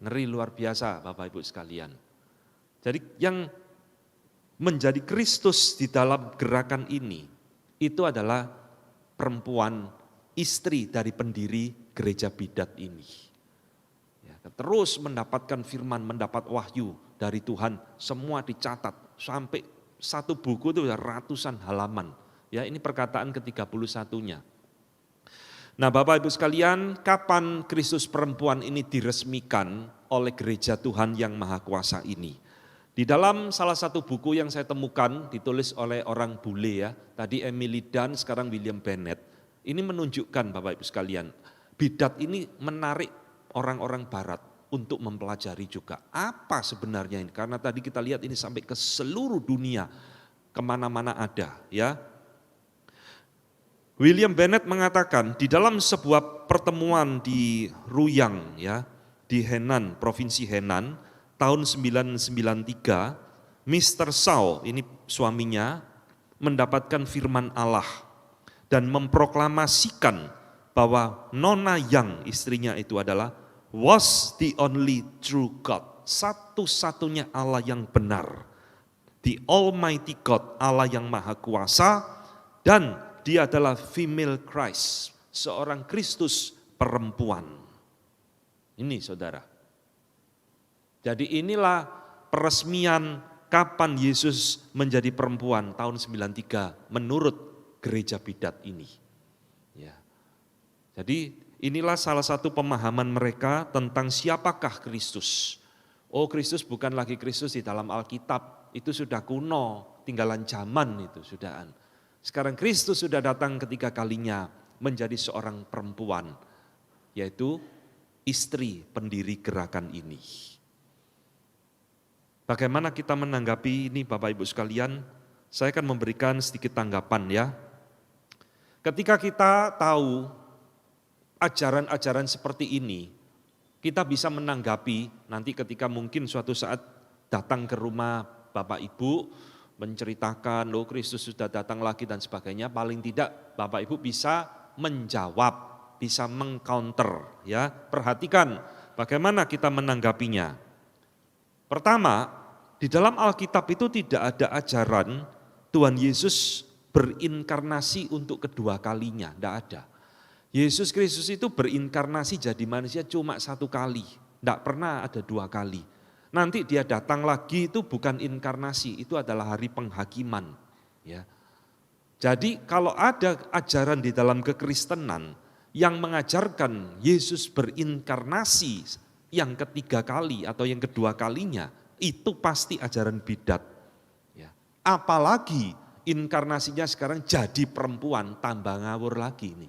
B: Ngeri luar biasa Bapak Ibu sekalian. Jadi yang menjadi Kristus di dalam gerakan ini, itu adalah perempuan istri dari pendiri gereja bidat ini. Ya, terus mendapatkan firman, mendapat wahyu dari Tuhan, semua dicatat sampai satu buku itu ratusan halaman. Ya, ini perkataan ke-31-nya. Nah Bapak Ibu sekalian, kapan Kristus perempuan ini diresmikan oleh gereja Tuhan yang Maha Kuasa ini? Di dalam salah satu buku yang saya temukan, ditulis oleh orang bule ya, tadi Emily Dunn, sekarang William Bennett. Ini menunjukkan Bapak Ibu sekalian, bidat ini menarik orang-orang barat untuk mempelajari juga. Apa sebenarnya ini? Karena tadi kita lihat ini sampai ke seluruh dunia, kemana-mana ada ya. William Bennett mengatakan di dalam sebuah pertemuan di Ruyang ya, di Henan, Provinsi Henan, tahun 1993, Mr. Shaw, ini suaminya, mendapatkan firman Allah dan memproklamasikan bahwa Nona Yang, istrinya itu adalah was the only true God, satu-satunya Allah yang benar, the Almighty God, Allah yang Maha Kuasa, dan dia adalah female Christ, seorang Kristus perempuan. Ini saudara. Jadi inilah peresmian kapan Yesus menjadi perempuan tahun 93 menurut gereja bidat ini. Ya. Jadi inilah salah satu pemahaman mereka tentang siapakah Kristus. Oh Kristus bukan lagi Kristus di dalam Alkitab, itu sudah kuno, tinggalan zaman itu sudahan. Sekarang Kristus sudah datang ketiga kalinya menjadi seorang perempuan, yaitu istri pendiri gerakan ini. Bagaimana kita menanggapi ini Bapak Ibu sekalian? Saya akan memberikan sedikit tanggapan ya. Ketika kita tahu ajaran-ajaran seperti ini, kita bisa menanggapi nanti ketika mungkin suatu saat datang ke rumah Bapak Ibu, menceritakan, loh Kristus sudah datang lagi dan sebagainya, paling tidak Bapak Ibu bisa menjawab, bisa mengcounter ya. Perhatikan bagaimana kita menanggapinya. Pertama, di dalam Alkitab itu tidak ada ajaran Tuhan Yesus berinkarnasi untuk kedua kalinya, tidak ada. Yesus Kristus itu berinkarnasi jadi manusia cuma satu kali, tidak pernah ada dua kali. Nanti dia datang lagi itu bukan inkarnasi, itu adalah hari penghakiman. Ya. Jadi kalau ada ajaran di dalam kekristenan yang mengajarkan Yesus berinkarnasi yang ketiga kali atau yang kedua kalinya, itu pasti ajaran bidat. Ya. Apalagi inkarnasinya sekarang jadi perempuan, tambah ngawur lagi ini.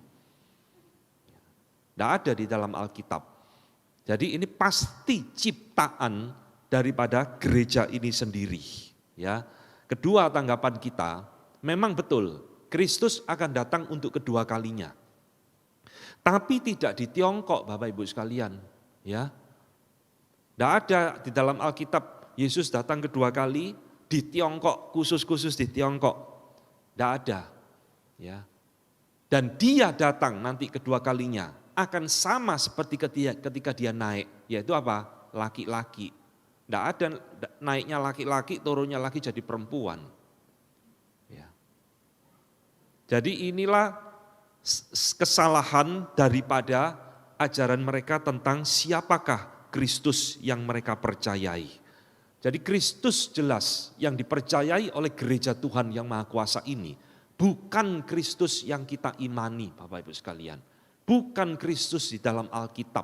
B: Tidak ada di dalam Alkitab. Jadi ini pasti ciptaan daripada gereja ini sendiri. Ya. Kedua tanggapan kita, memang betul Kristus akan datang untuk kedua kalinya. Tapi tidak di Tiongkok Bapak Ibu sekalian. Ya. Tidak ada di dalam Alkitab Yesus datang kedua kali di Tiongkok, khusus di Tiongkok. Tidak ada. Ya. Dan dia datang nanti kedua kalinya akan sama seperti ketika dia naik, yaitu apa? Laki-laki. Tidak ada naiknya laki-laki, turunnya lagi jadi perempuan. Ya. Jadi inilah kesalahan daripada ajaran mereka tentang siapakah Kristus yang mereka percayai. Jadi Kristus jelas yang dipercayai oleh gereja Tuhan yang Maha Kuasa ini bukan Kristus yang kita imani, Bapak Ibu sekalian. Bukan Kristus di dalam Alkitab.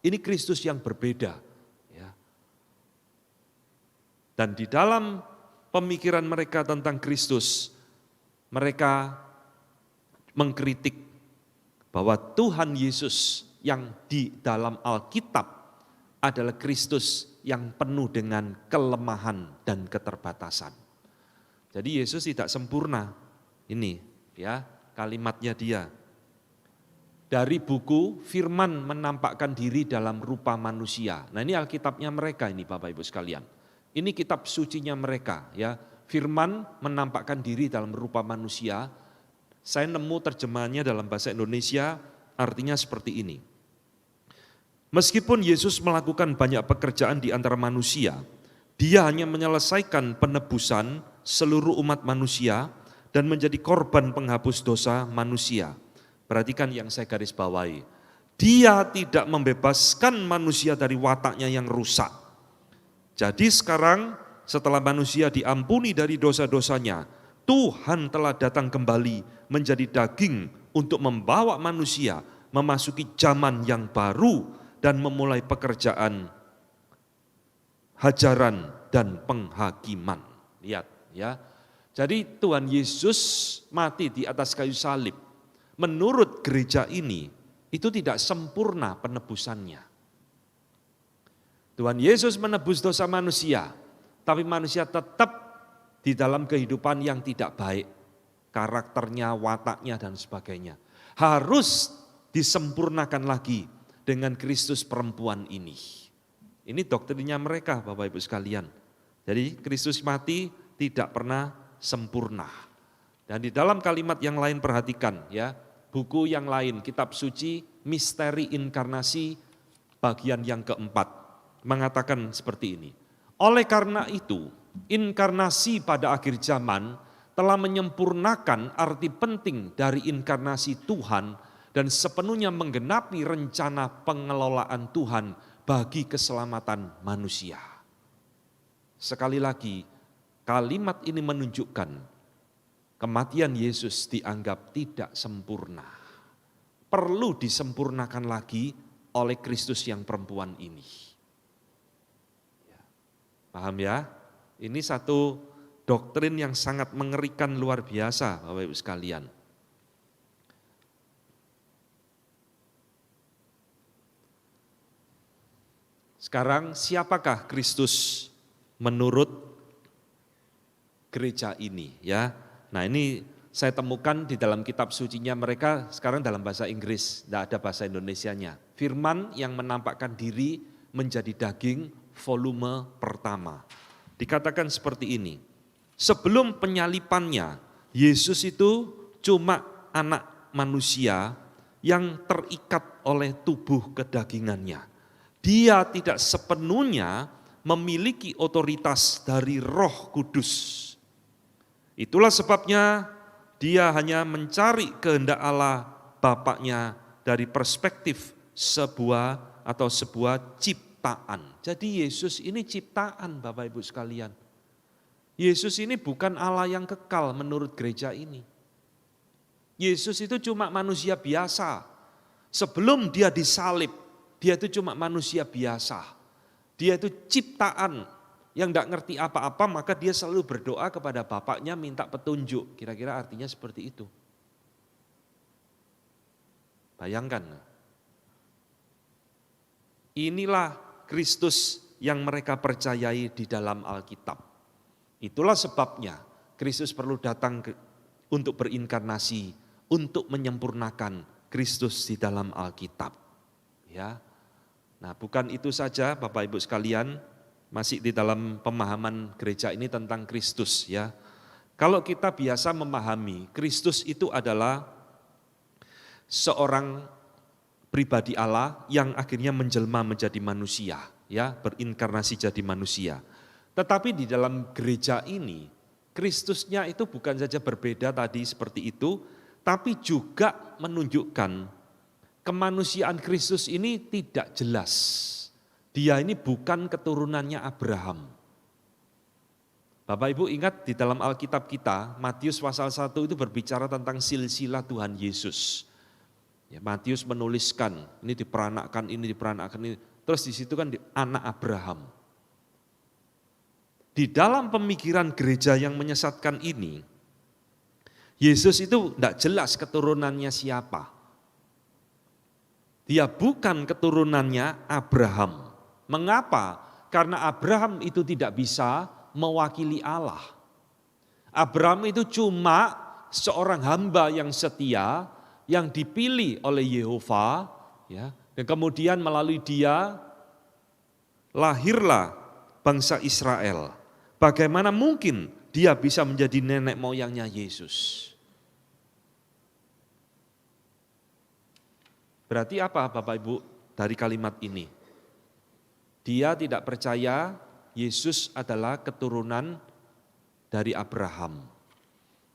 B: Ini Kristus yang berbeda. Ya. Dan di dalam pemikiran mereka tentang Kristus, mereka mengkritik bahwa Tuhan Yesus yang di dalam Alkitab adalah Kristus yang penuh dengan kelemahan dan keterbatasan. Jadi Yesus tidak sempurna. Ini ya kalimatnya dia. Dari buku firman menampakkan diri dalam rupa manusia. Nah ini Alkitabnya mereka ini Bapak Ibu sekalian. Ini kitab sucinya mereka ya. Firman menampakkan diri dalam rupa manusia. Saya nemu terjemahannya dalam bahasa Indonesia artinya seperti ini. Meskipun Yesus melakukan banyak pekerjaan di antara manusia, dia hanya menyelesaikan penebusan seluruh umat manusia dan menjadi korban penghapus dosa manusia. Perhatikan yang saya garis bawahi. Dia tidak membebaskan manusia dari wataknya yang rusak. Jadi sekarang setelah manusia diampuni dari dosa-dosanya, Tuhan telah datang kembali menjadi daging untuk membawa manusia memasuki zaman yang baru dan memulai pekerjaan hajaran dan penghakiman. Lihat ya. Jadi Tuhan Yesus mati di atas kayu salib. Menurut gereja ini itu tidak sempurna penebusannya. Tuhan Yesus menebus dosa manusia, tapi manusia tetap di dalam kehidupan yang tidak baik. Karakternya, wataknya dan sebagainya. Harus disempurnakan lagi dengan Kristus perempuan ini. Ini doktrinnya mereka Bapak Ibu sekalian. Jadi Kristus mati tidak pernah sempurna. Dan di dalam kalimat yang lain perhatikan ya, buku yang lain, kitab suci, misteri inkarnasi bagian yang keempat mengatakan seperti ini. Oleh karena itu, inkarnasi pada akhir zaman telah menyempurnakan arti penting dari inkarnasi Tuhan dan sepenuhnya menggenapi rencana pengelolaan Tuhan bagi keselamatan manusia. Sekali lagi, kalimat ini menunjukkan kematian Yesus dianggap tidak sempurna. Perlu disempurnakan lagi oleh Kristus yang perempuan ini. Paham ya? Ini satu doktrin yang sangat mengerikan luar biasa Bapak Ibu sekalian. Sekarang siapakah Kristus menurut gereja ini ya? Nah ini saya temukan di dalam kitab sucinya mereka sekarang dalam bahasa Inggris, tidak ada bahasa Indonesianya. Firman yang menampakkan diri menjadi daging volume pertama. Dikatakan seperti ini, sebelum penyalipannya Yesus itu cuma anak manusia yang terikat oleh tubuh kedagingannya. Dia tidak sepenuhnya memiliki otoritas dari Roh Kudus. Itulah sebabnya dia hanya mencari kehendak Allah Bapaknya dari perspektif sebuah ciptaan. Jadi Yesus ini ciptaan Bapak Ibu sekalian. Yesus ini bukan Allah yang kekal menurut gereja ini. Yesus itu cuma manusia biasa. Sebelum dia disalib, dia itu cuma manusia biasa. Dia itu ciptaan yang tidak ngerti apa-apa, maka dia selalu berdoa kepada Bapaknya minta petunjuk. Kira-kira artinya seperti itu. Bayangkan. Inilah Kristus yang mereka percayai di dalam Alkitab. Itulah sebabnya Kristus perlu datang untuk berinkarnasi, untuk menyempurnakan Kristus di dalam Alkitab. Ya. Nah, bukan itu saja Bapak Ibu sekalian, masih di dalam pemahaman gereja ini tentang Kristus ya. Kalau kita biasa memahami Kristus itu adalah seorang pribadi Allah yang akhirnya menjelma menjadi manusia, ya, berinkarnasi jadi manusia. Tetapi di dalam gereja ini, Kristusnya itu bukan saja berbeda tadi seperti itu, tapi juga menunjukkan kemanusiaan Kristus ini tidak jelas. Dia ini bukan keturunannya Abraham. Bapak Ibu ingat di dalam Alkitab kita, Matius pasal 1 itu berbicara tentang silsilah Tuhan Yesus. Ya, Matius menuliskan, ini diperanakkan ini. Terus di situ kan anak Abraham. Di dalam pemikiran gereja yang menyesatkan ini, Yesus itu tidak jelas keturunannya siapa. Dia bukan keturunannya Abraham. Mengapa? Karena Abraham itu tidak bisa mewakili Allah. Abraham itu cuma seorang hamba yang setia, yang dipilih oleh Yehova, ya, dan kemudian melalui dia lahirlah bangsa Israel. Bagaimana mungkin dia bisa menjadi nenek moyangnya Yesus? Berarti apa Bapak Ibu dari kalimat ini? Dia tidak percaya Yesus adalah keturunan dari Abraham.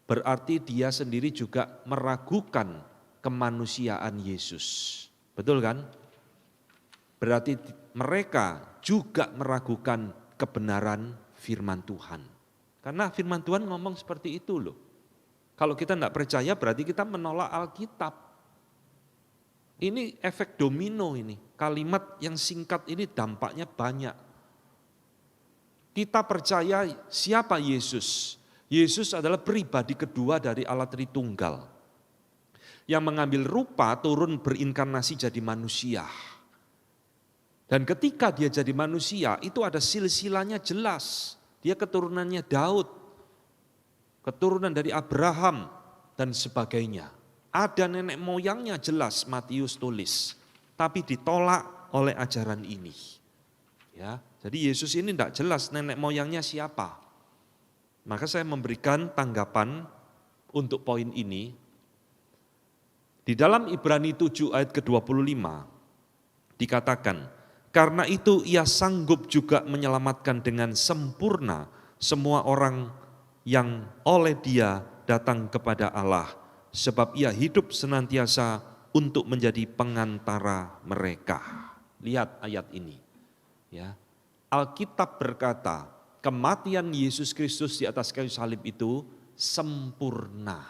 B: Berarti dia sendiri juga meragukan kemanusiaan Yesus. Betul kan? Berarti mereka juga meragukan kebenaran firman Tuhan. Karena firman Tuhan ngomong seperti itu loh. Kalau kita tidak percaya berarti kita menolak Alkitab. Ini efek domino ini. Kalimat yang singkat ini dampaknya banyak. Kita percaya siapa Yesus? Yesus adalah pribadi kedua dari Allah Tritunggal. Yang mengambil rupa turun berinkarnasi jadi manusia. Dan ketika dia jadi manusia itu ada silsilahnya jelas. Dia keturunannya Daud. Keturunan dari Abraham dan sebagainya. Ada nenek moyangnya jelas Matius tulis. Tapi ditolak oleh ajaran ini. Ya. Jadi Yesus ini tidak jelas nenek moyangnya siapa. Maka saya memberikan tanggapan untuk poin ini. Di dalam Ibrani 7 ayat ke-25 dikatakan, karena itu ia sanggup juga menyelamatkan dengan sempurna semua orang yang oleh dia datang kepada Allah. Sebab ia hidup senantiasa untuk menjadi pengantara mereka. Lihat ayat ini. Ya. Alkitab berkata, kematian Yesus Kristus di atas kayu salib itu sempurna.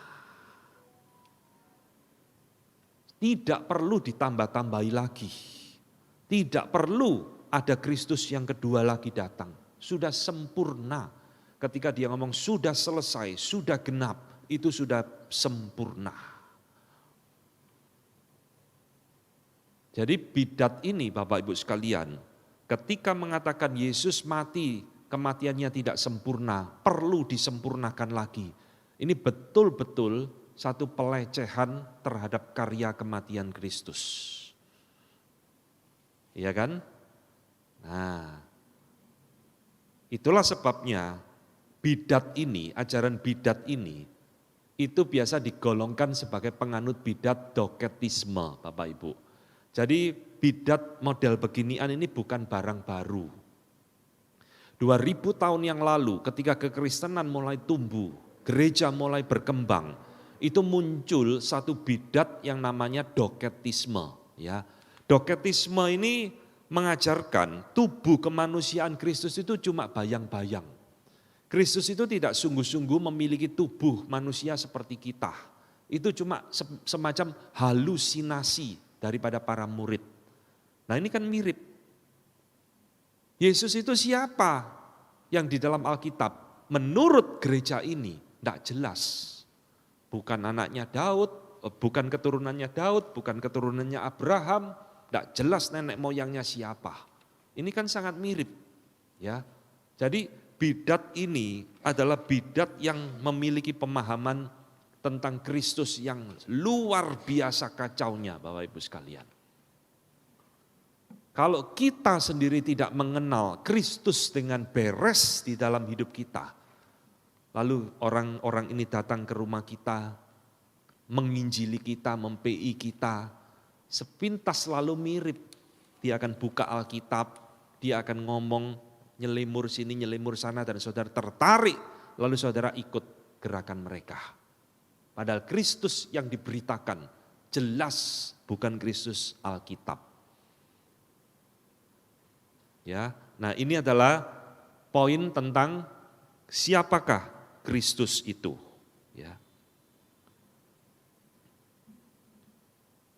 B: Tidak perlu ditambah-tambahi lagi. Tidak perlu ada Kristus yang kedua lagi datang. Sudah sempurna. Ketika dia ngomong sudah selesai, sudah genap, itu sudah sempurna. Jadi bidat ini Bapak Ibu sekalian, ketika mengatakan Yesus mati, kematiannya tidak sempurna, perlu disempurnakan lagi. Ini betul-betul satu pelecehan terhadap karya kematian Kristus. Iya kan? Nah, itulah sebabnya bidat ini, ajaran bidat ini, itu biasa digolongkan sebagai penganut bidat doketisme Bapak Ibu. Jadi bidat model beginian ini bukan barang baru. 2000 tahun yang lalu ketika kekristenan mulai tumbuh, gereja mulai berkembang, itu muncul satu bidat yang namanya doketisme. Ya. Doketisme ini mengajarkan tubuh kemanusiaan Kristus itu cuma bayang-bayang. Kristus itu tidak sungguh-sungguh memiliki tubuh manusia seperti kita. Itu cuma semacam halusinasi daripada para murid. Nah ini kan mirip. Yesus itu siapa yang di dalam Alkitab menurut gereja ini tidak jelas. Bukan anaknya Daud, bukan keturunannya Daud, bukan keturunannya Abraham, tidak jelas nenek moyangnya siapa. Ini kan sangat mirip. Ya. Jadi bidat ini adalah bidat yang memiliki pemahaman tentang Kristus yang luar biasa kacaunya Bapak Ibu sekalian. Kalau kita sendiri tidak mengenal Kristus dengan beres di dalam hidup kita, Lalu orang-orang ini datang ke rumah kita, menginjili kita, mem-PI kita, sepintas selalu mirip. Dia akan buka Alkitab, dia akan ngomong nyelimur sini, nyelimur sana, dan saudara tertarik, lalu saudara ikut gerakan mereka. Padahal Kristus yang diberitakan jelas bukan Kristus Alkitab. Ya, nah ini adalah poin tentang siapakah Kristus itu. Ya.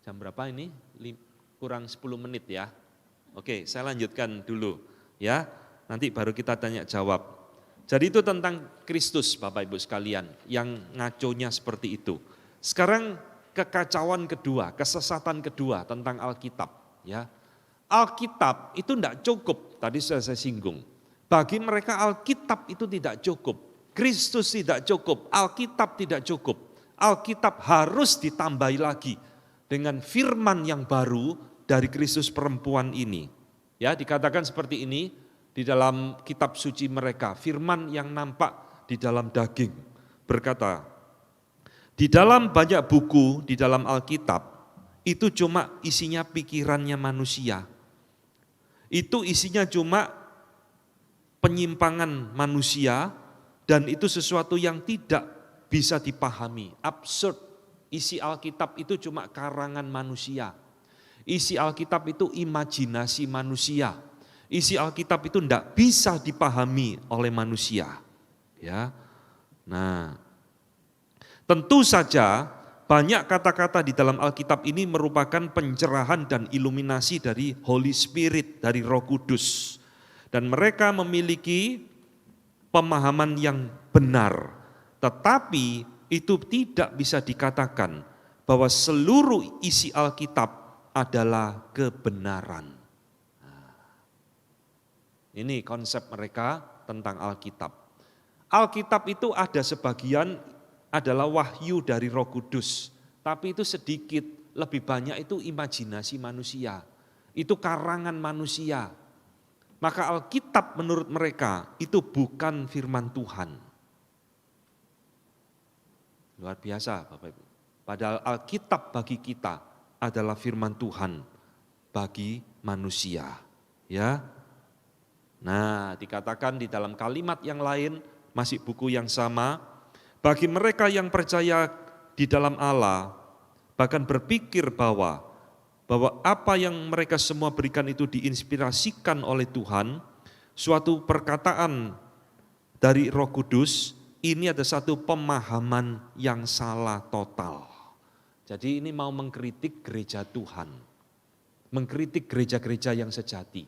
B: Jam berapa ini? Kurang 10 menit ya. Oke, saya lanjutkan dulu ya. Nanti baru kita tanya jawab. Jadi itu tentang Kristus Bapak Ibu sekalian yang ngaconya seperti itu. Sekarang kekacauan kedua, kesesatan kedua tentang Alkitab ya. Alkitab itu tidak cukup, tadi sudah saya singgung. Bagi mereka Alkitab itu tidak cukup. Kristus tidak cukup, Alkitab tidak cukup. Alkitab harus ditambahi lagi dengan firman yang baru dari Kristus perempuan ini. Ya, dikatakan seperti ini di dalam kitab suci mereka, firman yang nampak di dalam daging. Berkata, di dalam banyak buku di dalam Alkitab, itu cuma isinya pikirannya manusia. Itu isinya cuma penyimpangan manusia dan itu sesuatu yang tidak bisa dipahami. Absurd, isi Alkitab itu cuma karangan manusia. Isi Alkitab itu imajinasi manusia. Isi Alkitab itu tidak bisa dipahami oleh manusia. Ya, nah, tentu saja banyak kata-kata di dalam Alkitab ini merupakan pencerahan dan iluminasi dari Holy Spirit, dari Roh Kudus. Dan mereka memiliki pemahaman yang benar. Tetapi itu tidak bisa dikatakan bahwa seluruh isi Alkitab adalah kebenaran. Ini konsep mereka tentang Alkitab. Alkitab itu ada sebagian adalah wahyu dari Roh Kudus, tapi itu sedikit, lebih banyak itu imajinasi manusia, itu karangan manusia. Maka Alkitab menurut mereka itu bukan firman Tuhan. Luar biasa Bapak Ibu. Padahal Alkitab bagi kita adalah firman Tuhan bagi manusia. Ya. Nah, dikatakan di dalam kalimat yang lain, masih buku yang sama, bagi mereka yang percaya di dalam Allah, bahkan berpikir bahwa apa yang mereka semua berikan itu diinspirasikan oleh Tuhan, suatu perkataan dari Roh Kudus, ini ada satu pemahaman yang salah total. Jadi ini mau mengkritik gereja Tuhan, mengkritik gereja-gereja yang sejati.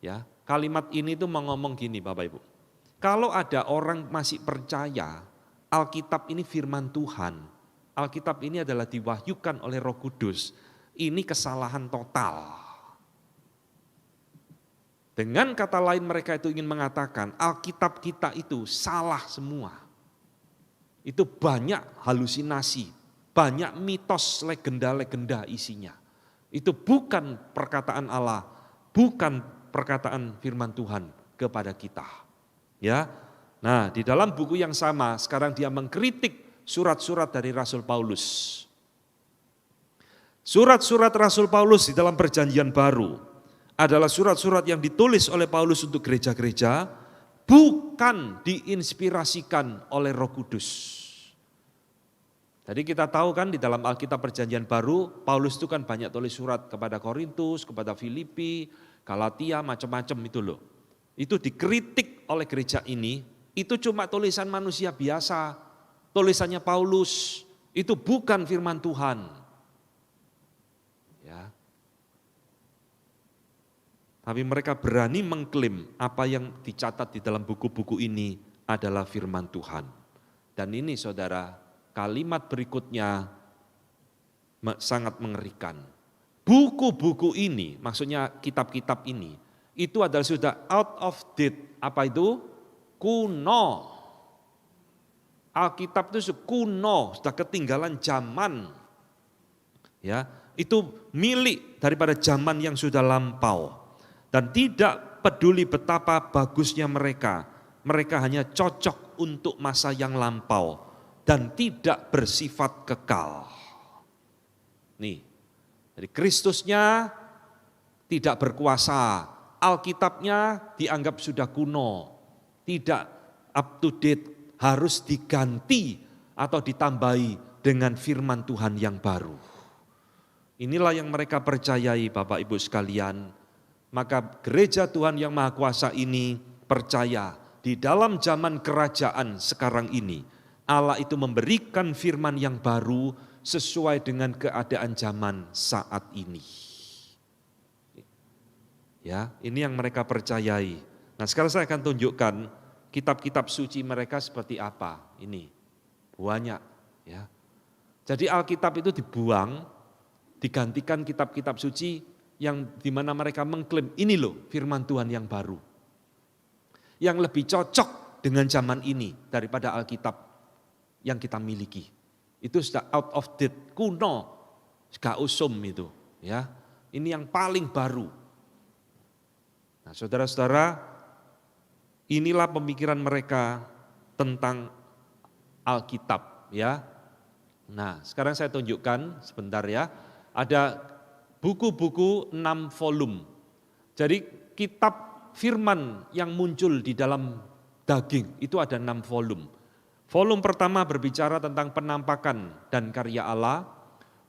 B: Ya, kalimat ini tuh mau ngomong gini Bapak Ibu, kalau ada orang masih percaya Alkitab ini firman Tuhan, Alkitab ini adalah diwahyukan oleh Roh Kudus, ini kesalahan total. Dengan kata lain mereka itu ingin mengatakan Alkitab kita itu salah semua. Itu banyak halusinasi, banyak mitos, legenda-legenda isinya. Itu bukan perkataan Allah, bukan perkataan firman Tuhan kepada kita. Ya. Nah, di dalam buku yang sama, sekarang dia mengkritik surat-surat dari Rasul Paulus. Surat-surat Rasul Paulus di dalam Perjanjian Baru adalah surat-surat yang ditulis oleh Paulus untuk gereja-gereja, bukan diinspirasikan oleh Roh Kudus. Jadi kita tahu kan di dalam Alkitab Perjanjian Baru, Paulus itu kan banyak tulis surat kepada Korintus, kepada Filipi, Galatia, macam-macam itu loh. Itu dikritik oleh gereja ini. Itu cuma tulisan manusia biasa, tulisannya Paulus, itu bukan firman Tuhan. Ya. Tapi mereka berani mengklaim apa yang dicatat di dalam buku-buku ini adalah firman Tuhan. Dan ini saudara, kalimat berikutnya sangat mengerikan. Buku-buku ini, maksudnya kitab-kitab ini, itu adalah sudah out of date. Apa itu? Kuno. Alkitab itu kuno, sudah ketinggalan zaman. Ya, itu milik daripada zaman yang sudah lampau. Dan tidak peduli betapa bagusnya mereka, mereka hanya cocok untuk masa yang lampau dan tidak bersifat kekal. Nih, jadi Kristusnya tidak berkuasa, Alkitabnya dianggap sudah kuno, tidak up to date, harus diganti atau ditambahi dengan firman Tuhan yang baru. Inilah yang mereka percayai Bapak Ibu sekalian. Maka gereja Tuhan yang Maha Kuasa ini percaya di dalam zaman kerajaan sekarang ini, Allah itu memberikan firman yang baru sesuai dengan keadaan zaman saat ini. Ya, ini yang mereka percayai. Nah, sekarang saya akan tunjukkan kitab-kitab suci mereka seperti apa. Ini banyak, ya. Jadi Alkitab itu dibuang, digantikan kitab-kitab suci yang dimana mereka mengklaim ini loh firman Tuhan yang baru. Yang lebih cocok dengan zaman ini daripada Alkitab yang kita miliki. Itu sudah out of date, kuno, gak usum itu. Ya, ini yang paling baru. Nah, saudara-saudara, inilah pemikiran mereka tentang Alkitab, ya. Nah, sekarang saya tunjukkan sebentar ya. Ada buku-buku 6 volume. Jadi kitab firman yang muncul di dalam daging itu ada 6 volume. Volume pertama berbicara tentang penampakan dan karya Allah.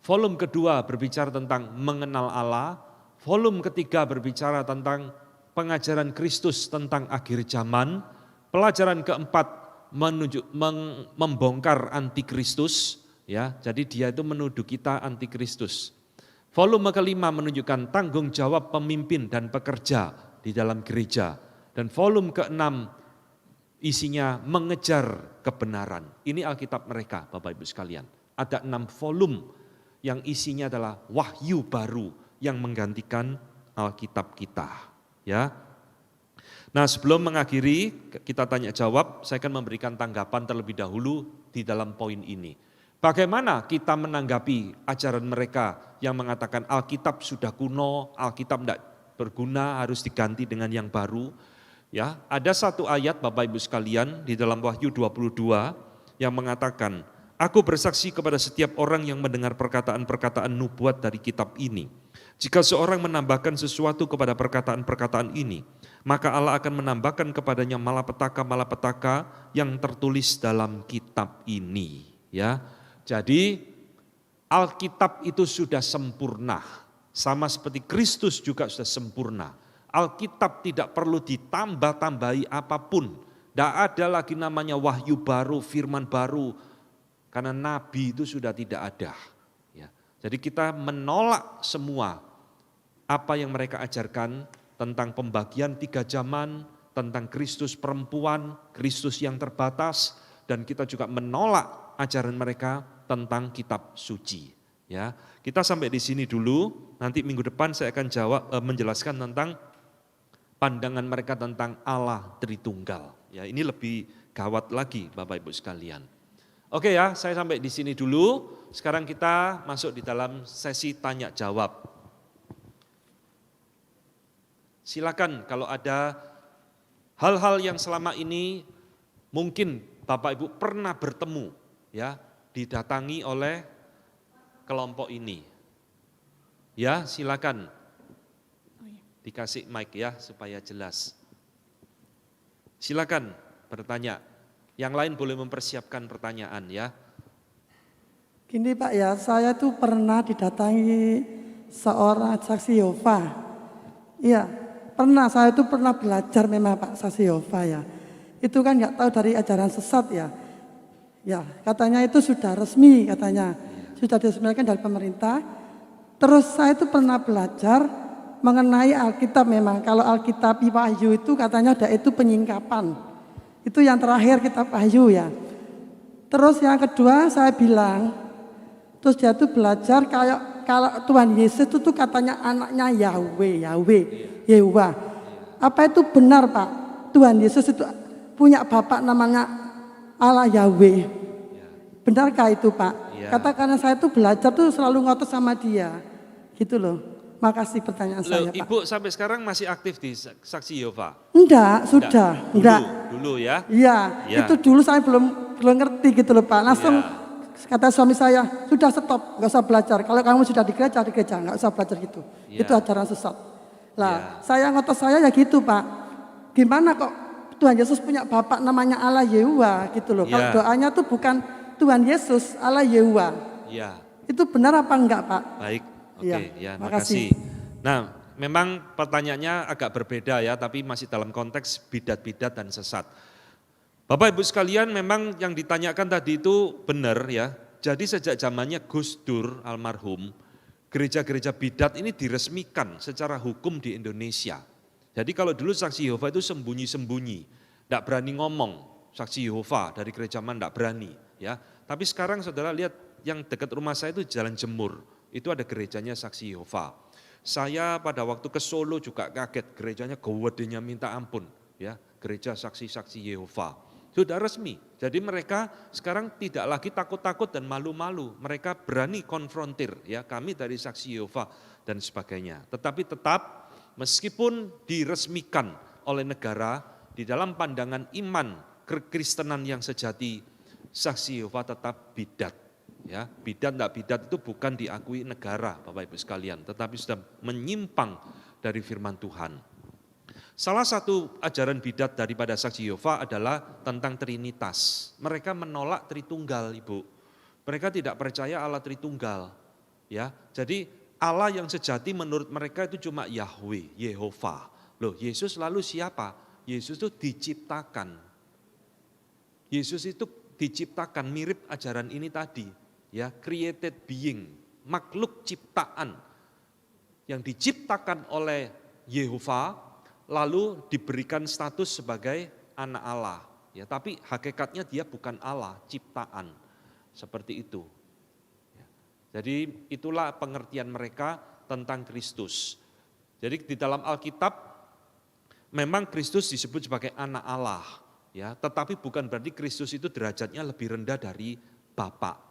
B: Volume kedua berbicara tentang mengenal Allah. Volume ketiga berbicara tentang pengajaran Kristus tentang akhir zaman. Pelajaran keempat membongkar antikristus. Ya, jadi dia itu menuduh kita antikristus. Volume kelima menunjukkan tanggung jawab pemimpin dan pekerja di dalam gereja. Dan volume keenam isinya mengejar kebenaran. Ini Alkitab mereka, Bapak Ibu sekalian. Ada 6 volume yang isinya adalah wahyu baru yang menggantikan Alkitab kita. Ya. Nah, sebelum mengakhiri kita tanya jawab, saya akan memberikan tanggapan terlebih dahulu di dalam poin ini. Bagaimana kita menanggapi ajaran mereka yang mengatakan Alkitab sudah kuno, Alkitab tidak berguna, harus diganti dengan yang baru. Ya, ada satu ayat Bapak Ibu sekalian di dalam Wahyu 22 yang mengatakan, aku bersaksi kepada setiap orang yang mendengar perkataan-perkataan nubuat dari kitab ini. Jika seorang menambahkan sesuatu kepada perkataan-perkataan ini, maka Allah akan menambahkan kepadanya malapetaka-malapetaka yang tertulis dalam kitab ini. Ya, jadi Alkitab itu sudah sempurna, sama seperti Kristus juga sudah sempurna. Alkitab tidak perlu ditambah-tambahi apapun. Tidak ada lagi namanya wahyu baru, firman baru. Karena nabi itu sudah tidak ada. Ya. Jadi kita menolak semua apa yang mereka ajarkan tentang pembagian 3 zaman, tentang Kristus perempuan, Kristus yang terbatas. Dan kita juga menolak ajaran mereka tentang kitab suci. Ya, kita sampai di sini dulu. Nanti minggu depan saya akan menjelaskan tentang pandangan mereka tentang Allah Tritunggal. Ya, ini lebih gawat lagi Bapak Ibu sekalian. Oke ya, saya sampai di sini dulu. Sekarang kita masuk di dalam sesi tanya jawab. Silakan kalau ada hal-hal yang selama ini mungkin Bapak Ibu pernah bertemu, ya, didatangi oleh kelompok ini. Ya, silakan. Dikasih mic ya supaya jelas. Silakan bertanya. Yang lain boleh mempersiapkan pertanyaan ya.
C: Gini Pak ya, saya tuh pernah didatangi seorang saksi Yehova. Iya, saya tuh pernah belajar memang Pak saksi Yehova ya. Itu kan nggak tahu dari ajaran sesat ya. Ya, katanya itu sudah resmi katanya. Sudah diresmikan dari pemerintah. Terus saya itu pernah belajar mengenai Alkitab memang. Kalau Alkitab Wahyu itu katanya ada itu penyingkapan. Itu yang terakhir kitab Wahyu ya. Terus yang kedua saya bilang, terus dia tuh belajar kayak kalau Tuhan Yesus itu tuh katanya anaknya Yahweh, Yehuwa. Apa itu benar Pak? Tuhan Yesus itu punya bapak namanya Allah Yahweh. Benarkah itu Pak? Katakan saya tuh belajar tuh selalu ngotot sama dia. Gitu loh. Makasih pertanyaan
B: Loh,
C: saya, Pak.
B: Ibu sampai sekarang masih aktif di Saksi Yehova?
C: Enggak, sudah. Enggak.
B: Dulu ya?
C: Iya,
B: Ya.
C: itu dulu saya belum ngerti gitu loh Pak. Langsung
B: Iya.
C: kata suami saya, sudah stop, nggak usah belajar. Kalau kamu sudah di gereja, nggak usah belajar gitu.
B: Iya.
C: Itu ajaran sesat. Lah,
B: Iya.
C: saya ngotot saya ya gitu Pak. Gimana kok Tuhan Yesus punya Bapak namanya Allah Yehuwa gitu loh. Kalau
B: Iya.
C: doanya tuh bukan Tuhan Yesus, Allah Yehuwa.
B: Iya.
C: Itu benar apa enggak Pak?
B: Baik, oke,
C: Iya,
B: ya
C: makasih.
B: makasih. Nah, memang pertanyaannya agak berbeda ya, tapi masih dalam konteks bidat-bidat dan sesat. Bapak Ibu sekalian, memang yang ditanyakan tadi itu benar ya. Jadi sejak zamannya Gus Dur almarhum, gereja-gereja bidat ini diresmikan secara hukum di Indonesia. Jadi kalau dulu Saksi Yehova itu sembunyi-sembunyi, tidak berani ngomong. Saksi Yehova dari gereja mana tidak berani, ya. Tapi sekarang saudara lihat yang dekat rumah saya itu Jalan Jemur, itu ada gerejanya Saksi Yehova. Saya pada waktu ke Solo juga kaget, gerejanya gedenya minta ampun, ya, gereja saksi-saksi Yehova. Sudah resmi, jadi mereka sekarang tidak lagi takut-takut dan malu-malu, mereka berani konfrontir, ya, kami dari Saksi Yehova dan sebagainya. Tetapi tetap meskipun diresmikan oleh negara, di dalam pandangan iman kekristenan yang sejati, Saksi Yehova tetap bidat. Ya, bidat enggak bidat itu bukan diakui negara Bapak Ibu sekalian, tetapi sudah menyimpang dari firman Tuhan. Salah satu ajaran bidat daripada Saksi Yehova adalah tentang Trinitas. Mereka menolak Tritunggal, Ibu. Mereka tidak percaya Allah Tritunggal. Ya, jadi Allah yang sejati menurut mereka itu cuma Yahweh, Yehova. Loh, Yesus lalu siapa? Yesus itu diciptakan. Yesus itu diciptakan, mirip ajaran ini tadi. Ya, created being, makhluk ciptaan yang diciptakan oleh Yehova lalu diberikan status sebagai anak Allah. Ya, tapi hakikatnya dia bukan Allah, ciptaan. Seperti itu. Ya, jadi itulah pengertian mereka tentang Kristus. Jadi di dalam Alkitab memang Kristus disebut sebagai anak Allah, ya, tetapi bukan berarti Kristus itu derajatnya lebih rendah dari Bapa.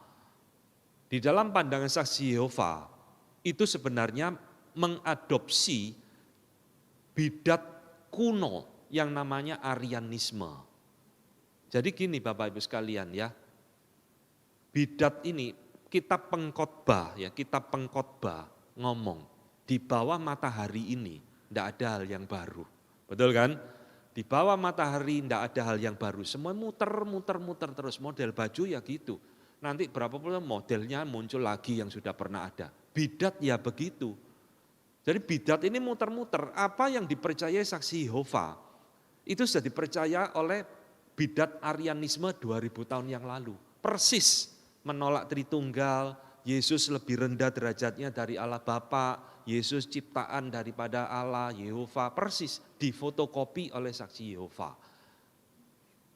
B: Di dalam pandangan Saksi Yehova, itu sebenarnya mengadopsi bidat kuno yang namanya Arianisme. Jadi gini Bapak Ibu sekalian ya, bidat ini kitab pengkhotbah ya, kitab pengkhotbah ngomong, di bawah matahari ini tidak ada hal yang baru. Betul kan? Di bawah matahari tidak ada hal yang baru, semua muter terus, model baju ya gitu. Nanti berapa puluh modelnya muncul lagi yang sudah pernah ada. Bidat ya begitu. Jadi bidat ini muter-muter, apa yang dipercayai Saksi Yehova, itu sudah dipercaya oleh bidat Arianisme 2000 tahun yang lalu. Persis menolak Tritunggal, Yesus lebih rendah derajatnya dari Allah Bapa, Yesus ciptaan daripada Allah, Yehova, persis difotokopi oleh Saksi Yehova.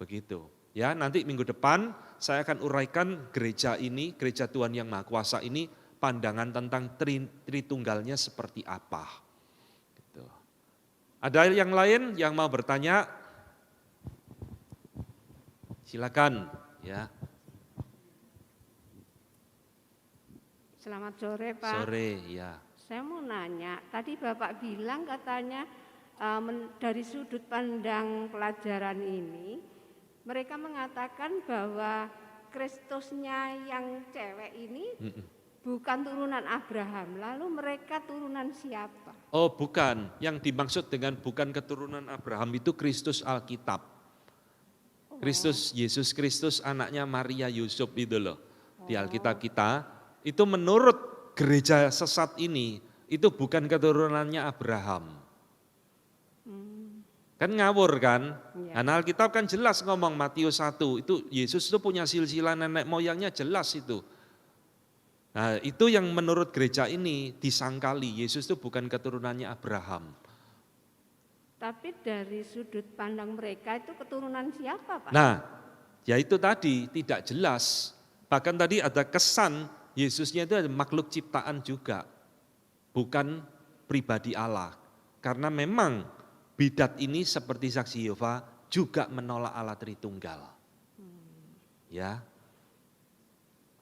B: Begitu. Ya, nanti minggu depan saya akan uraikan gereja ini, gereja Tuhan yang Maha Kuasa ini, pandangan tentang Tritunggalnya seperti apa. Gitu. Ada yang lain yang mau bertanya? Silakan. Ya.
D: Selamat sore Pak.
B: Sore, ya.
D: Saya mau nanya, tadi Bapak bilang katanya dari sudut pandang pelajaran ini, mereka mengatakan bahwa Kristusnya yang cewek ini bukan turunan Abraham, lalu mereka turunan siapa?
B: Oh bukan, yang dimaksud dengan bukan keturunan Abraham itu Kristus Alkitab. Kristus, Yesus Kristus anaknya Maria Yusuf itu loh. Di Alkitab kita, itu menurut gereja sesat ini, itu bukan keturunannya Abraham. Kan ngawur kan?
D: Ya.
B: Nah, Alkitab kan jelas ngomong Matius 1, itu Yesus itu punya silsilah nenek moyangnya jelas itu. Nah itu yang menurut gereja ini disangkali, Yesus itu bukan keturunannya Abraham.
D: Tapi dari sudut pandang mereka itu keturunan siapa Pak?
B: Nah ya itu tadi tidak jelas, bahkan tadi ada kesan Yesusnya itu ada makhluk ciptaan juga, bukan pribadi Allah. Karena memang bidat ini seperti Saksi Yehova juga menolak Allah Tritunggal. Ya.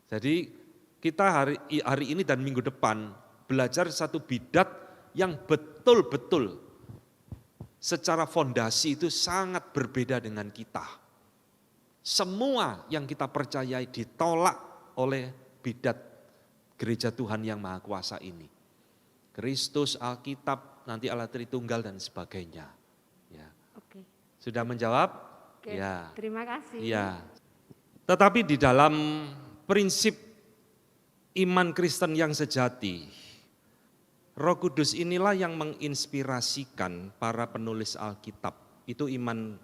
B: Jadi kita hari ini dan minggu depan belajar satu bidat yang betul-betul secara fondasi itu sangat berbeda dengan kita. Semua yang kita percayai ditolak oleh bidat gereja Tuhan yang Maha Kuasa ini. Kristus, Alkitab, nanti Allah Tritunggal dan sebagainya. Ya.
D: Oke.
B: Sudah menjawab?
D: Oke.
B: Ya.
D: Terima kasih.
B: Ya. Tetapi di dalam prinsip iman Kristen yang sejati, Roh Kudus inilah yang menginspirasikan para penulis Alkitab. Itu iman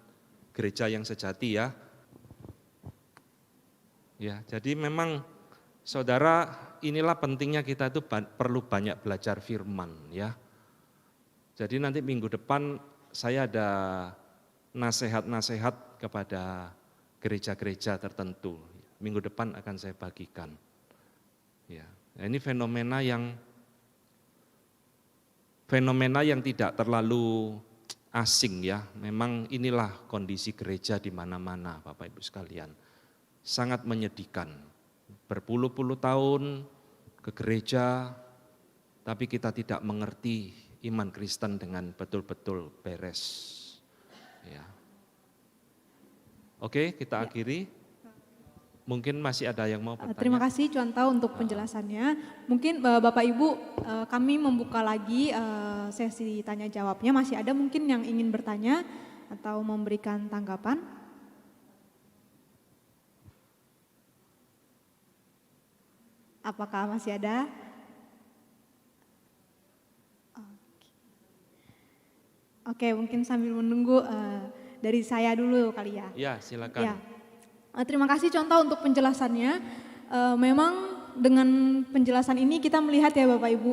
B: gereja yang sejati ya. Ya, jadi memang saudara, inilah pentingnya kita itu perlu banyak belajar firman ya. Jadi nanti minggu depan saya ada nasihat-nasihat kepada gereja-gereja tertentu. Minggu depan akan saya bagikan. Ya, nah ini fenomena yang tidak terlalu asing ya. Memang inilah kondisi gereja di mana-mana Bapak Ibu sekalian. Sangat menyedihkan. Berpuluh-puluh tahun ke gereja, tapi kita tidak mengerti iman Kristen dengan betul-betul beres. Ya. Oke, kita akhiri. Mungkin masih ada yang mau bertanya.
E: Terima kasih Contoh untuk penjelasannya. Mungkin Bapak Ibu kami membuka lagi sesi tanya jawabnya. Masih ada mungkin yang ingin bertanya atau memberikan tanggapan? Apakah masih ada? Oke, mungkin sambil menunggu dari saya dulu kali ya.
B: Ya, silakan.
E: Ya. Terima kasih Contoh untuk penjelasannya. Memang dengan penjelasan ini kita melihat ya Bapak Ibu,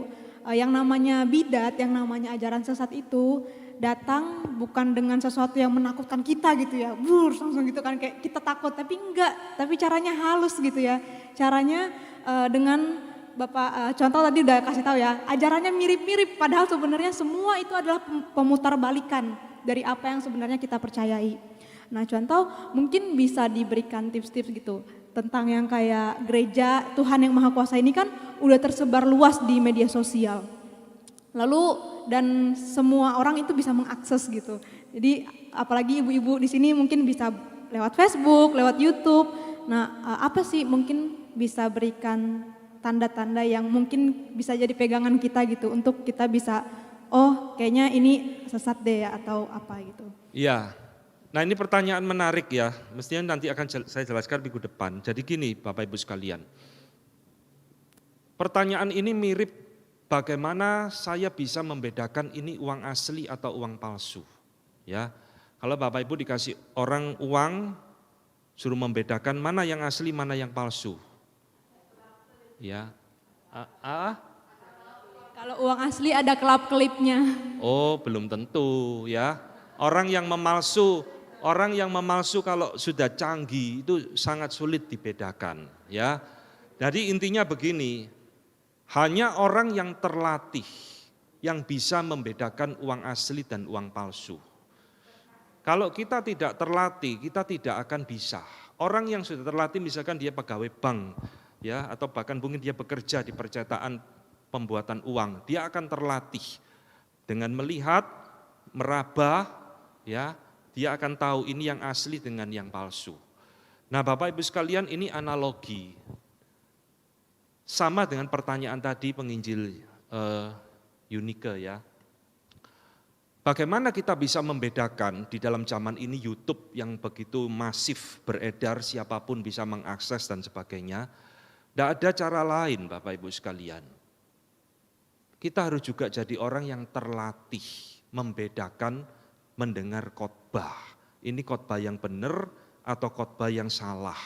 E: yang namanya bidat, yang namanya ajaran sesat itu datang bukan dengan sesuatu yang menakutkan kita gitu ya, langsung gitu kan kayak kita takut, tapi enggak, tapi caranya halus gitu ya. Caranya dengan Bapak Contoh tadi udah kasih tahu ya, ajarannya mirip-mirip padahal sebenarnya semua itu adalah pemutarbalikan dari apa yang sebenarnya kita percayai. Nah Contoh mungkin bisa diberikan tips-tips gitu tentang yang kayak gereja Tuhan yang Maha Kuasa ini kan udah tersebar luas di media sosial. Lalu dan semua orang itu bisa mengakses gitu. Jadi apalagi ibu-ibu di sini mungkin bisa lewat Facebook, lewat YouTube. Nah apa sih mungkin bisa berikan tanda-tanda yang mungkin bisa jadi pegangan kita gitu untuk kita bisa kayaknya ini sesat deh ya atau apa gitu.
B: Iya. Nah ini pertanyaan menarik ya, mestinya nanti akan saya jelaskan minggu depan. Jadi gini Bapak Ibu sekalian, pertanyaan ini mirip bagaimana saya bisa membedakan ini uang asli atau uang palsu. Ya, kalau Bapak Ibu dikasih orang uang, suruh membedakan mana yang asli, mana yang palsu. Ya,
E: Kalau uang asli ada kelap-kelipnya.
B: Oh belum tentu ya, orang yang memalsu kalau sudah canggih itu sangat sulit dibedakan ya. Jadi intinya begini, hanya orang yang terlatih yang bisa membedakan uang asli dan uang palsu. Kalau kita tidak terlatih, kita tidak akan bisa. Orang yang sudah terlatih misalkan dia pegawai bank ya, atau bahkan mungkin dia bekerja di percetakan pembuatan uang, dia akan terlatih dengan melihat, meraba ya, dia akan tahu ini yang asli dengan yang palsu. Nah Bapak Ibu sekalian, ini analogi. Sama dengan pertanyaan tadi penginjil Yunike ya. Bagaimana kita bisa membedakan di dalam zaman ini YouTube yang begitu masif beredar, siapapun bisa mengakses dan sebagainya. Tidak ada cara lain Bapak Ibu sekalian. Kita harus juga jadi orang yang terlatih membedakan mendengar khotbah. Ini khotbah yang benar atau khotbah yang salah.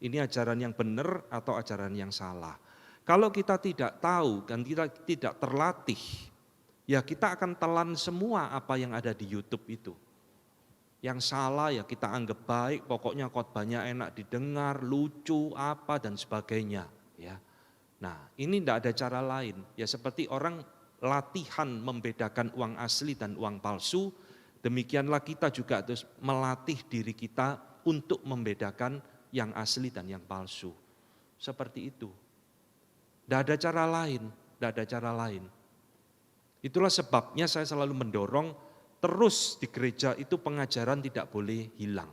B: Ini ajaran yang benar atau ajaran yang salah. Kalau kita tidak tahu dan kita tidak terlatih, ya kita akan telan semua apa yang ada di YouTube itu. Yang salah ya kita anggap baik, pokoknya khotbahnya enak didengar, lucu, apa dan sebagainya. Ya. Nah ini tidak ada cara lain, ya seperti orang latihan membedakan uang asli dan uang palsu, demikianlah kita juga harus melatih diri kita untuk membedakan yang asli dan yang palsu. Seperti itu. Tidak ada cara lain. tidak ada cara lain. Itulah sebabnya saya selalu mendorong terus di gereja itu pengajaran tidak boleh hilang.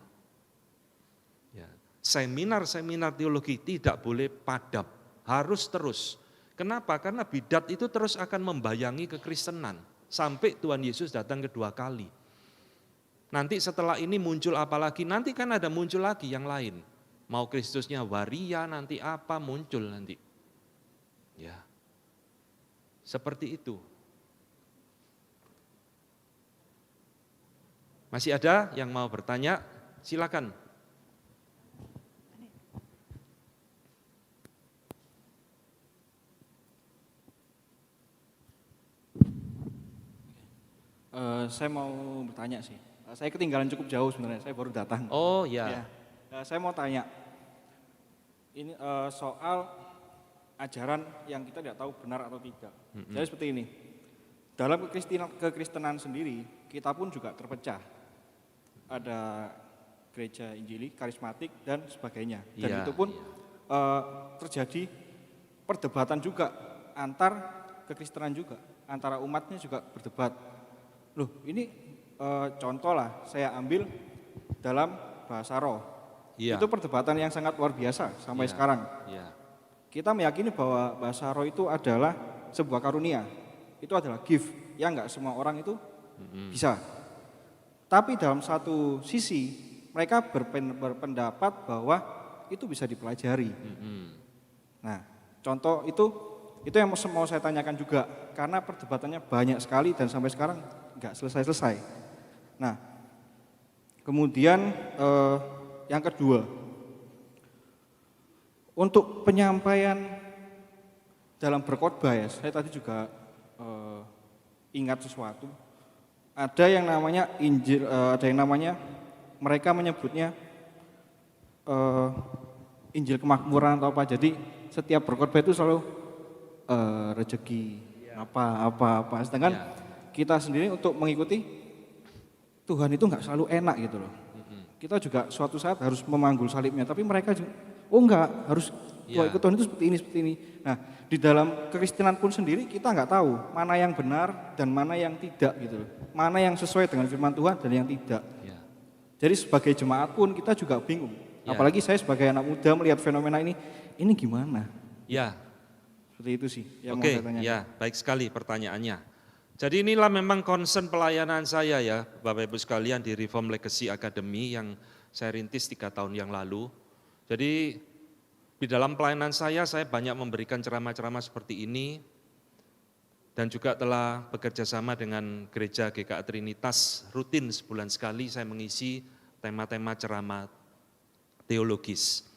B: Ya, seminar-seminar teologi tidak boleh padam, harus terus. Kenapa? Karena bidat itu terus akan membayangi kekristenan sampai Tuhan Yesus datang kedua kali. Nanti setelah ini muncul apa lagi? Nanti kan ada muncul lagi yang lain. Mau Kristusnya waria, nanti apa muncul nanti. Ya, seperti itu. Masih ada yang mau bertanya? Silakan.
F: Saya mau bertanya sih. Saya ketinggalan cukup jauh sebenarnya. Saya baru datang.
B: Oh ya.
F: Saya mau tanya. Ini soal ajaran yang kita tidak tahu benar atau tidak. Jadi seperti ini. Dalam kekristenan sendiri, kita pun juga terpecah. Ada gereja Injili, karismatik, dan sebagainya. Dan itu pun terjadi perdebatan juga antar kekristenan juga. Antara umatnya juga berdebat. Loh ini contoh lah saya ambil dalam bahasa roh. Itu perdebatan yang sangat luar biasa sampai sekarang. Kita meyakini bahwa bahasa roh itu adalah sebuah karunia. Itu adalah gift yang enggak semua orang itu bisa. Tapi dalam satu sisi mereka berpendapat bahwa itu bisa dipelajari. Nah, contoh itu yang mau saya tanyakan juga karena perdebatannya banyak sekali dan sampai sekarang enggak selesai-selesai. Nah, kemudian yang kedua, untuk penyampaian dalam berkhotbah ya, saya tadi juga ingat sesuatu. Ada yang namanya Injil, ada yang namanya mereka menyebutnya Injil kemakmuran atau apa. Jadi setiap berkhotbah itu selalu rezeki apa. Sedangkan kita sendiri untuk mengikuti Tuhan itu nggak selalu enak gitu loh. Kita juga suatu saat harus memanggul salibnya, tapi mereka juga, enggak, harus ikut Tuhan itu seperti ini. Nah, di dalam kekristenan pun sendiri kita nggak tahu mana yang benar dan mana yang tidak gitu loh. Mana yang sesuai dengan firman Tuhan dan yang tidak. Jadi sebagai jemaat pun kita juga bingung. Apalagi saya sebagai anak muda melihat fenomena ini gimana?
B: Ya.
F: Seperti itu sih yang
B: Oke,
F: mau saya tanya.
B: ya, baik sekali pertanyaannya. Jadi inilah memang concern pelayanan saya ya, Bapak Ibu sekalian di Reform Legacy Academy yang saya rintis 3 tahun yang lalu. Jadi di dalam pelayanan saya banyak memberikan ceramah-ceramah seperti ini dan juga telah bekerja sama dengan Gereja GKA Trinitas, rutin sebulan sekali saya mengisi tema-tema ceramah teologis.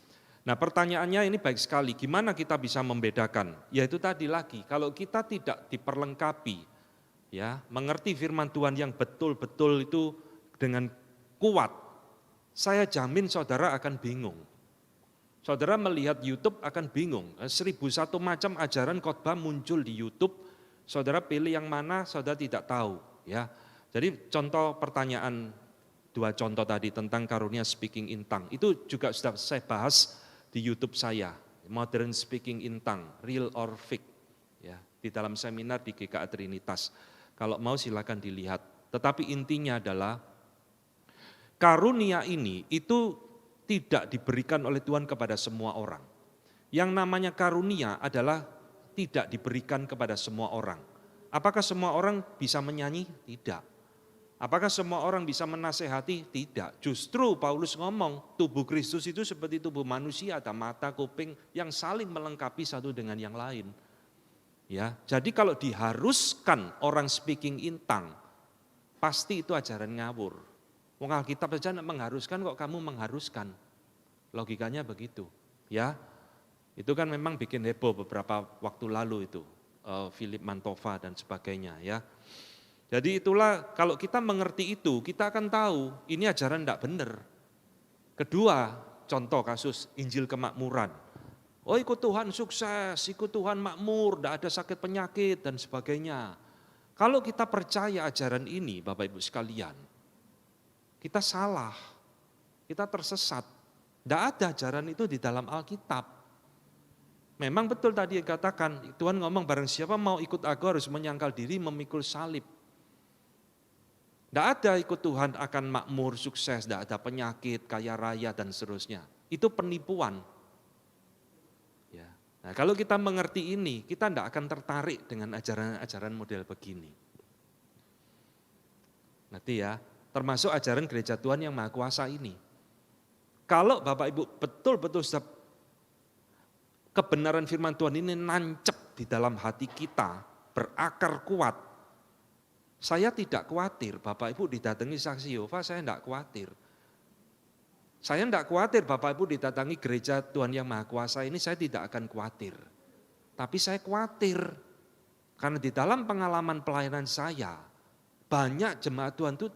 B: Nah pertanyaannya ini baik sekali, gimana kita bisa membedakan? Yaitu tadi lagi, kalau kita tidak diperlengkapi, ya, mengerti firman Tuhan yang betul-betul itu dengan kuat, saya jamin saudara akan bingung. Saudara melihat YouTube akan bingung, 1001 macam ajaran khotbah muncul di YouTube, saudara pilih yang mana saudara tidak tahu. Ya, jadi contoh pertanyaan, 2 contoh tadi tentang karunia speaking in tongue, itu juga sudah saya bahas di YouTube saya, Modern Speaking in Tongue, Real or Fake, ya, di dalam seminar di GKA Trinitas. Kalau mau silakan dilihat. Tetapi intinya adalah karunia ini itu tidak diberikan oleh Tuhan kepada semua orang. Yang namanya karunia adalah tidak diberikan kepada semua orang. Apakah semua orang bisa menyanyi? Tidak. Apakah semua orang bisa menasehati? Tidak. Justru Paulus ngomong tubuh Kristus itu seperti tubuh manusia, ada mata, kuping yang saling melengkapi satu dengan yang lain. Ya, jadi kalau diharuskan orang speaking in tongue, pasti itu ajaran ngawur. Wong Alkitab saja mengharuskan kok kamu mengharuskan. Logikanya begitu, ya. Itu kan memang bikin heboh beberapa waktu lalu itu, Philip Mantova dan sebagainya, ya. Jadi itulah kalau kita mengerti itu, kita akan tahu ini ajaran tidak benar. Kedua, contoh kasus Injil kemakmuran. Oh ikut Tuhan sukses, ikut Tuhan makmur, tidak ada sakit penyakit dan sebagainya. Kalau kita percaya ajaran ini Bapak Ibu sekalian, kita salah, kita tersesat. Tidak ada ajaran itu di dalam Alkitab. Memang betul tadi yang katakan, Tuhan ngomong barang siapa mau ikut aku harus menyangkal diri, memikul salib. Tidak ada ikut Tuhan akan makmur, sukses, tidak ada penyakit, kaya raya dan seterusnya. Itu penipuan. Ya. Nah, kalau kita mengerti ini, kita tidak akan tertarik dengan ajaran-ajaran model begini. Nanti ya, termasuk ajaran gereja Tuhan yang Maha Kuasa ini. Kalau Bapak Ibu betul-betul sudah kebenaran firman Tuhan ini nancep di dalam hati kita, berakar kuat, saya tidak khawatir, Bapak Ibu didatangi saksi Yehova, saya tidak khawatir. Saya tidak khawatir Bapak Ibu didatangi gereja Tuhan yang Maha Kuasa ini, saya tidak akan khawatir. Tapi saya khawatir, karena di dalam pengalaman pelayanan saya, banyak jemaat Tuhan itu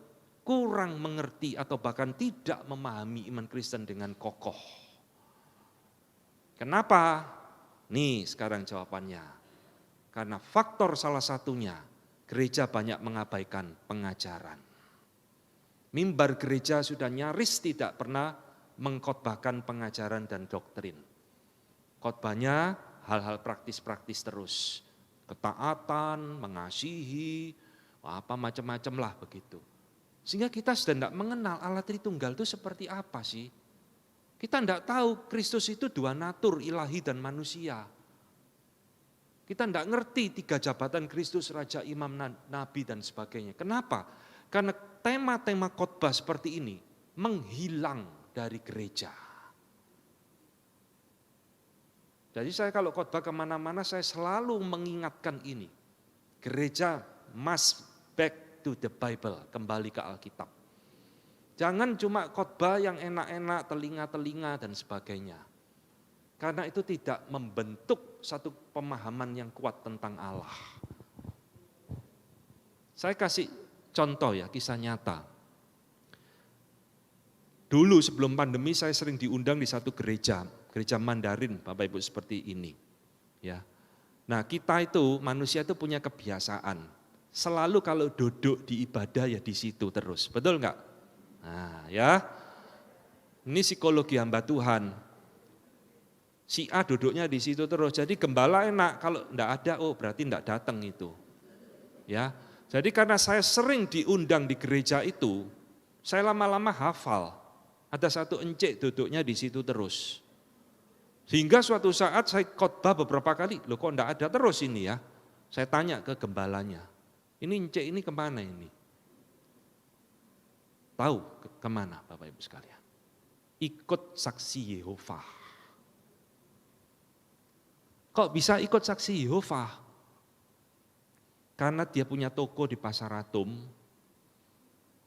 B: kurang mengerti atau bahkan tidak memahami iman Kristen dengan kokoh. Kenapa? Nih sekarang jawabannya. Karena faktor salah satunya, gereja banyak mengabaikan pengajaran. Mimbar gereja sudah nyaris tidak pernah mengkhotbahkan pengajaran dan doktrin. Khotbahnya hal-hal praktis-praktis terus. Ketaatan, mengasihi, apa macam-macam lah begitu. Sehingga kita sudah tidak mengenal Allah Tritunggal itu seperti apa sih. Kita tidak tahu Kristus itu dua natur, ilahi dan manusia. Kita tidak ngerti tiga jabatan Kristus, Raja, Imam, Nabi dan sebagainya. Kenapa? Karena tema-tema khotbah seperti ini menghilang dari gereja. Jadi saya kalau khotbah kemana-mana saya selalu mengingatkan ini. Gereja must back to the Bible, kembali ke Alkitab. Jangan cuma khotbah yang enak-enak, telinga-telinga dan sebagainya. Karena itu tidak membentuk satu pemahaman yang kuat tentang Allah. Saya kasih contoh ya, kisah nyata. Dulu sebelum pandemi saya sering diundang di satu gereja Mandarin, Bapak Ibu seperti ini. Ya. Nah kita itu, manusia itu punya kebiasaan. Selalu kalau duduk di ibadah ya di situ terus, betul enggak? Nah ya, ini psikologi hamba Tuhan. Si A duduknya di situ terus, jadi gembala enak, kalau enggak ada, oh berarti enggak datang itu. Ya, jadi karena saya sering diundang di gereja itu, saya lama-lama hafal. Ada satu encik duduknya di situ terus. Sehingga suatu saat saya khotbah beberapa kali, loh kok enggak ada terus ini ya. Saya tanya ke gembalanya, ini encik ini kemana ini? Tahu kemana Bapak Ibu sekalian? Ikut saksi Yehova. Kok bisa ikut saksi Yehova? Karena dia punya toko di Pasar Atom,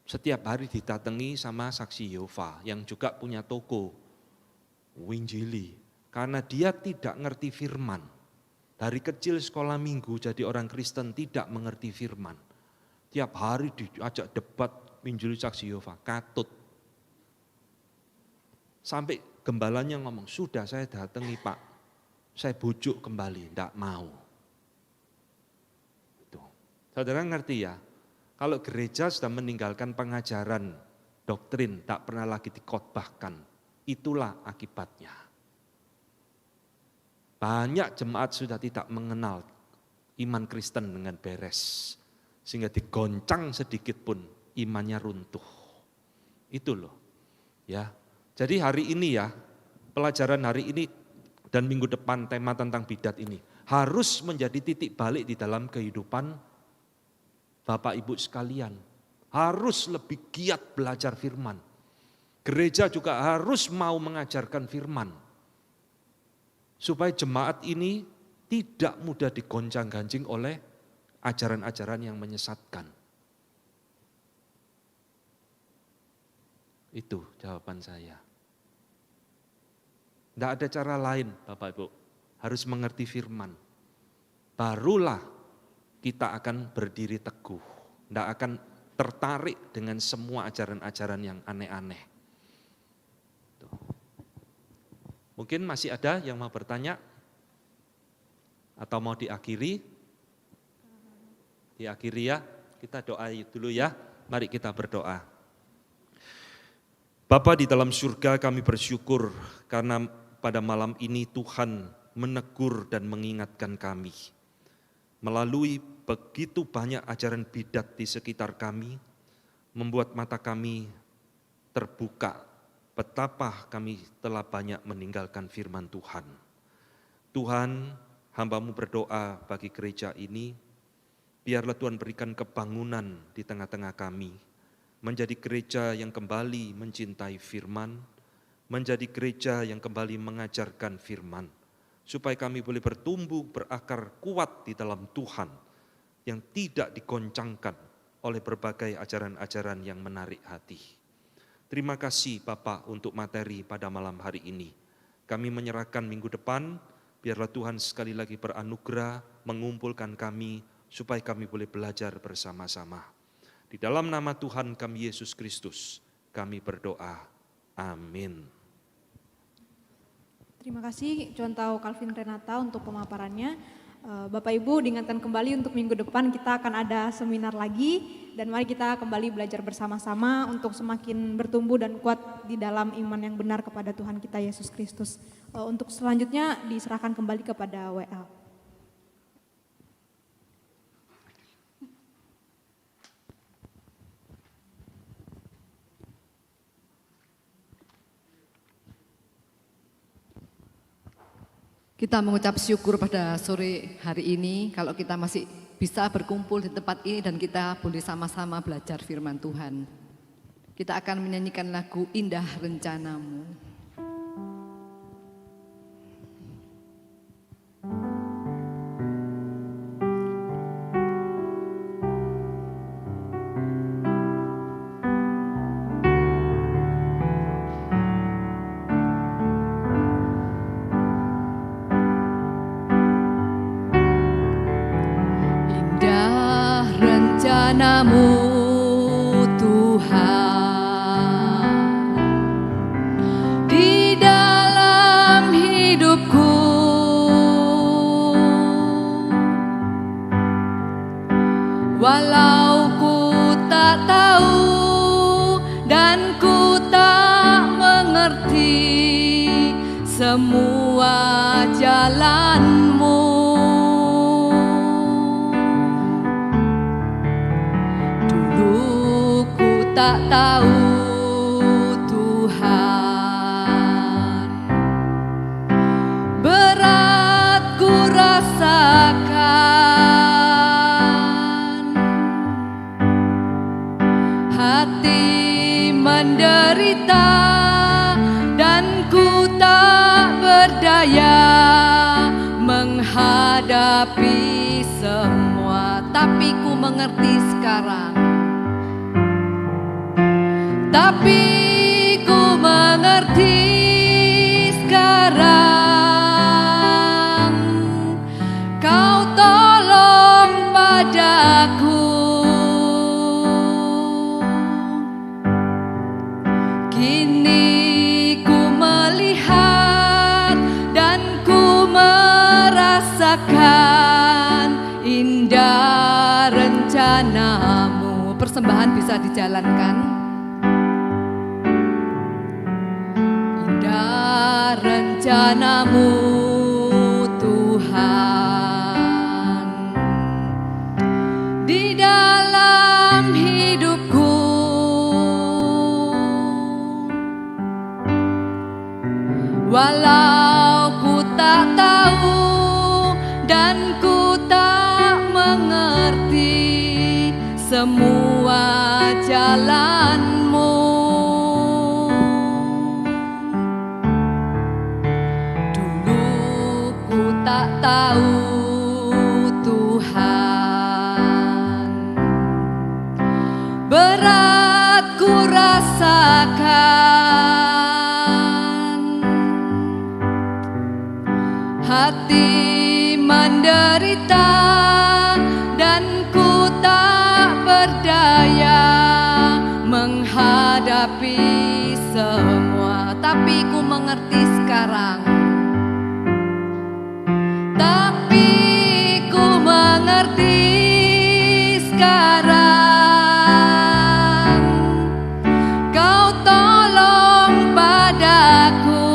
B: setiap hari didatangi sama saksi Yehova yang juga punya toko, Winjili. Karena dia tidak ngerti firman. Dari kecil sekolah minggu jadi orang Kristen tidak mengerti firman. Tiap hari diajak debat Winjili saksi Yehova, katut. Sampai gembalanya ngomong, sudah saya datangi Pak. Saya bujuk kembali, tidak mau. Itu. Saudara ngerti ya, kalau gereja sudah meninggalkan pengajaran, doktrin, tak pernah lagi dikhotbahkan, itulah akibatnya. Banyak jemaat sudah tidak mengenal iman Kristen dengan beres, sehingga digoncang sedikit pun imannya runtuh. Itu loh. Ya. Jadi hari ini ya, pelajaran hari ini, dan minggu depan tema tentang bidat ini harus menjadi titik balik di dalam kehidupan Bapak Ibu sekalian. Harus lebih giat belajar firman. Gereja juga harus mau mengajarkan firman. Supaya jemaat ini tidak mudah digoncang-ganjing oleh ajaran-ajaran yang menyesatkan. Itu jawaban saya. Tidak ada cara lain Bapak Ibu, harus mengerti firman. Barulah kita akan berdiri teguh, tidak akan tertarik dengan semua ajaran-ajaran yang aneh-aneh. Mungkin masih ada yang mau bertanya? Atau mau diakhiri? Diakhiri ya, kita doa dulu ya, mari kita berdoa. Bapa di dalam surga, kami bersyukur karena pada malam ini Tuhan menegur dan mengingatkan kami. Melalui begitu banyak ajaran bidat di sekitar kami, membuat mata kami terbuka betapa kami telah banyak meninggalkan firman Tuhan. Tuhan, hamba-Mu berdoa bagi gereja ini, biarlah Tuhan berikan kebangunan di tengah-tengah kami, menjadi gereja yang kembali mencintai firman, menjadi gereja yang kembali mengajarkan firman, supaya kami boleh bertumbuh, berakar kuat di dalam Tuhan, yang tidak digoncangkan oleh berbagai ajaran-ajaran yang menarik hati. Terima kasih Bapak untuk materi pada malam hari ini. Kami menyerahkan minggu depan, biarlah Tuhan sekali lagi beranugerah mengumpulkan kami, supaya kami boleh belajar bersama-sama. Di dalam nama Tuhan kami Yesus Kristus, kami berdoa. Amin.
E: Terima kasih Contoh Calvin Renata untuk pemaparannya. Bapak Ibu diingatkan kembali untuk minggu depan kita akan ada seminar lagi, dan mari kita kembali belajar bersama-sama untuk semakin bertumbuh dan kuat di dalam iman yang benar kepada Tuhan kita Yesus Kristus. Untuk selanjutnya diserahkan kembali kepada WL.
A: Kita mengucap syukur pada sore hari ini kalau kita masih bisa berkumpul di tempat ini dan kita boleh sama-sama belajar firman Tuhan. Kita akan menyanyikan lagu Indah Rencanamu. Rencanamu Tuhan di dalam hidupku, walau ku tak tahu dan ku tak mengerti semua jalanmu. Tak tahu Tuhan, berat ku rasakan, hati menderita dan ku tak berdaya menghadapi semua, tapi ku mengerti sekarang. Tapi ku mengerti sekarang, Kau tolong padaku. Kini ku melihat dan ku merasakan indah rencanamu. Persembahan bisa dijalankan. Rencanamu Tuhan di dalam hidupku, walau ku tak tahu dan ku tak mengerti semua jalanmu. Tak tahu Tuhan, berat ku rasakan, hati menderita dan ku tak berdaya menghadapi semua, tapi ku mengerti sekarang. Tapi ku mengerti sekarang, Kau tolong padaku.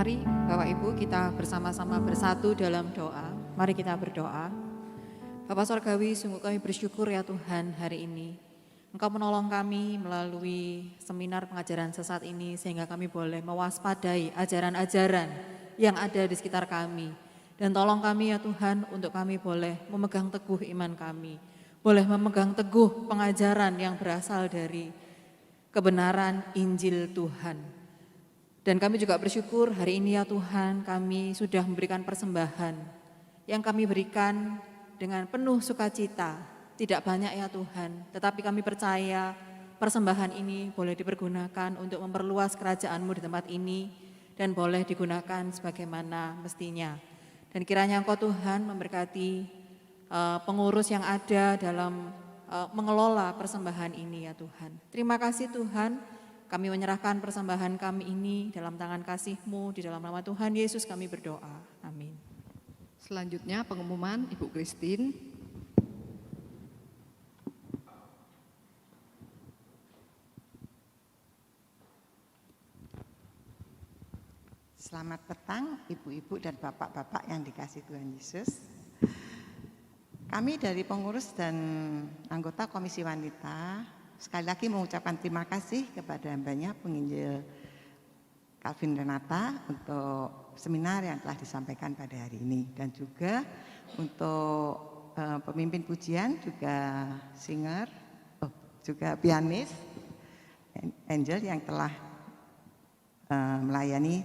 G: Mari Bapak Ibu kita bersama-sama bersatu dalam doa. Mari kita berdoa. Bapa Sorgawi, sungguh kami bersyukur ya Tuhan hari ini. Engkau menolong kami melalui seminar pengajaran sesat ini sehingga kami boleh mewaspadai ajaran-ajaran yang ada di sekitar kami. Dan tolong kami ya Tuhan untuk kami boleh memegang teguh iman kami. Boleh memegang teguh pengajaran yang berasal dari kebenaran Injil Tuhan. Dan kami juga bersyukur hari ini ya Tuhan kami sudah memberikan persembahan yang kami berikan dengan penuh sukacita. Tidak banyak ya Tuhan, tetapi kami percaya persembahan ini boleh dipergunakan untuk memperluas kerajaan-Mu di tempat ini dan boleh digunakan sebagaimana mestinya. Dan kiranya Engkau Tuhan memberkati pengurus yang ada dalam mengelola persembahan ini ya Tuhan. Terima kasih Tuhan, kami menyerahkan persembahan kami ini dalam tangan kasih-Mu, di dalam nama Tuhan Yesus kami berdoa. Amin.
A: Selanjutnya pengumuman Ibu Christine.
H: Selamat petang ibu-ibu dan bapak-bapak yang dikasihi Tuhan Yesus. Kami dari pengurus dan anggota Komisi Wanita sekali lagi mengucapkan terima kasih kepada hambanya penginjil Calvin Renata untuk seminar yang telah disampaikan pada hari ini. Dan juga untuk pemimpin pujian, juga singer, juga pianis, Angel yang telah melayani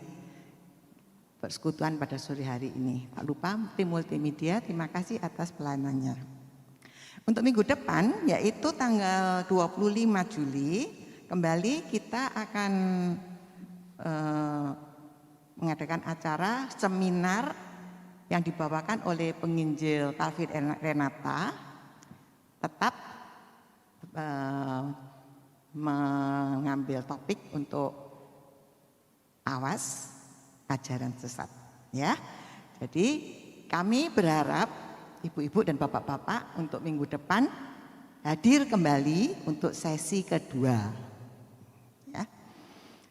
H: persekutuan pada sore hari ini. Tak lupa tim multimedia, terima kasih atas pelayanannya. Untuk minggu depan, yaitu tanggal 25 Juli, kembali kita akan mengadakan acara seminar yang dibawakan oleh penginjil Calvin Renata, tetap mengambil topik untuk awas ajaran sesat, ya. Jadi kami berharap ibu-ibu dan bapak-bapak untuk minggu depan hadir kembali untuk sesi kedua, ya.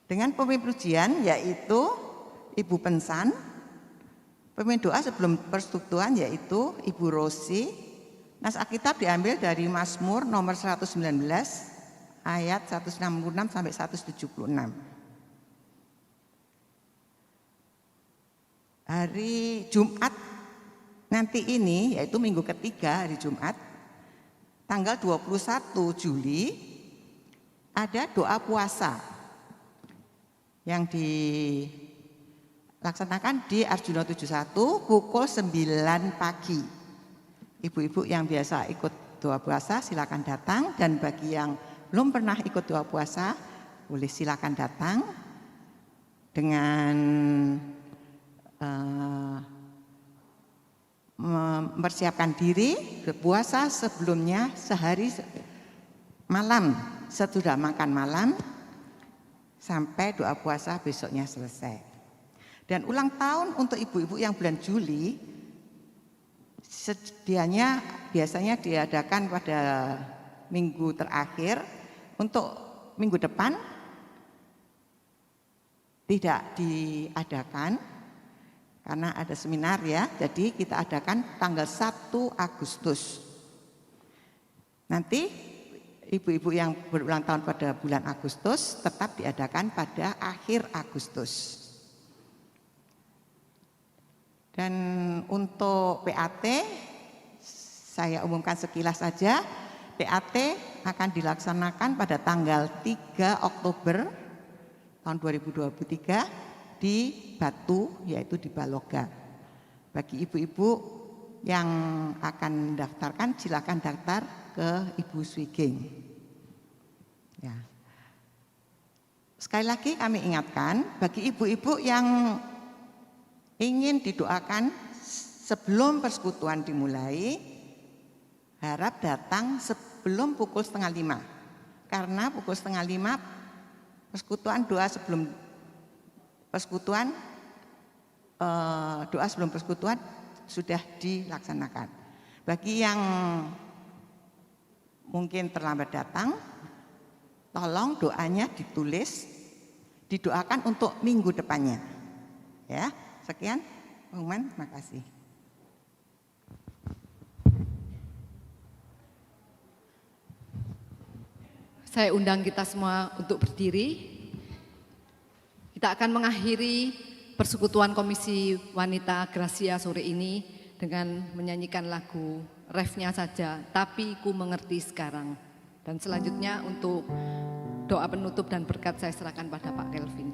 H: Dengan pemimpin pujian yaitu Ibu Pensan, pemimpin doa sebelum persekutuan yaitu Ibu Rosi. Nas Alkitab diambil dari Mazmur nomor 119 ayat 166 sampai 176. Hari Jumat nanti ini, yaitu minggu ketiga hari Jumat, tanggal 21 Juli, ada doa puasa yang dilaksanakan di Arjuna 71 pukul 9 pagi. Ibu-ibu yang biasa ikut doa puasa silakan datang, dan bagi yang belum pernah ikut doa puasa boleh silakan datang dengan mempersiapkan diri berpuasa sebelumnya sehari malam sesudah makan malam sampai doa puasa besoknya selesai. Dan ulang tahun untuk ibu-ibu yang bulan Juli sedianya biasanya diadakan pada minggu terakhir. Untuk minggu depan tidak diadakan karena ada seminar, ya, jadi kita adakan tanggal 1 Agustus. Nanti ibu-ibu yang berulang tahun pada bulan Agustus tetap diadakan pada akhir Agustus. Dan untuk PAT saya umumkan sekilas saja. PAT akan dilaksanakan pada tanggal 3 Oktober tahun 2023 di Batu, yaitu di Baloga. Bagi ibu-ibu yang akan mendaftarkan silakan daftar ke Ibu Swiging. Ya. Sekali lagi kami ingatkan bagi ibu-ibu yang ingin didoakan sebelum persekutuan dimulai, harap datang sebelum pukul 4:30, karena pukul 4:30 persekutuan doa sebelum persekutuan, doa sebelum persekutuan sudah dilaksanakan. Bagi yang mungkin terlambat datang, tolong doanya ditulis, didoakan untuk minggu depannya. Ya, sekian. Pengumuman, terima kasih.
A: Saya undang kita semua untuk berdiri. Kita akan mengakhiri persekutuan Komisi Wanita Gracia sore ini dengan menyanyikan lagu refnya saja, Tapi Ku Mengerti Sekarang. Dan selanjutnya untuk doa penutup dan berkat saya serahkan pada Pak Kelvin.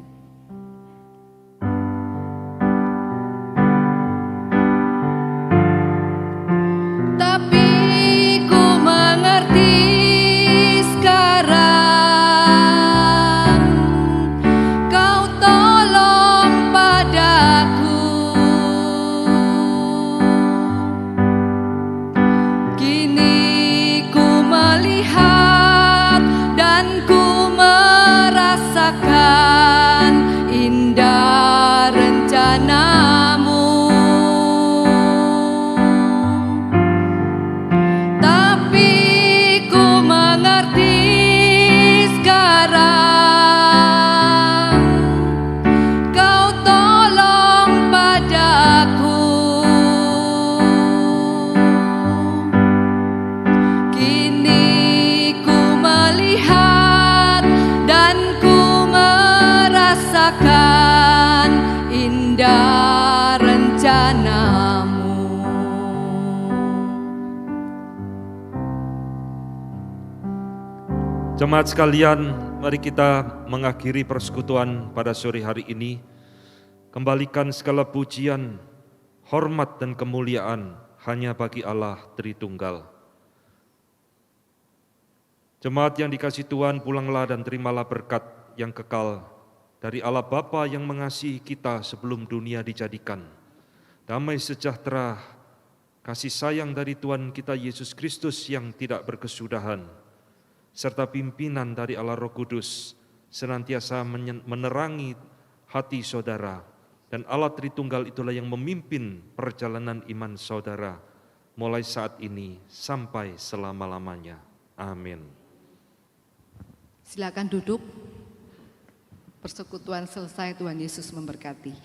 A: Tapi ku mengerti sekarang, Kau tolong padaku. Kini ku melihat dan ku merasakan indah rencanamu. Tapi ku mengerti sekarang, Kau tolong padaku. Kini ku melihat dan ku merasakan indah rencanamu.
I: Jemaat sekalian, mari kita mengakhiri persekutuan pada sore hari ini. Kembalikan segala pujian, hormat dan kemuliaan hanya bagi Allah Tritunggal. Jemaat yang dikasihi Tuhan, pulanglah dan terimalah berkat yang kekal dari Allah Bapa yang mengasihi kita sebelum dunia dijadikan. Damai sejahtera, kasih sayang dari Tuhan kita Yesus Kristus yang tidak berkesudahan, serta pimpinan dari Allah Roh Kudus senantiasa menerangi hati saudara, dan Allah Tritunggal itulah yang memimpin perjalanan iman saudara mulai saat ini sampai selama-lamanya. Amin.
A: Silakan duduk. Persekutuan selesai, Tuhan Yesus memberkati.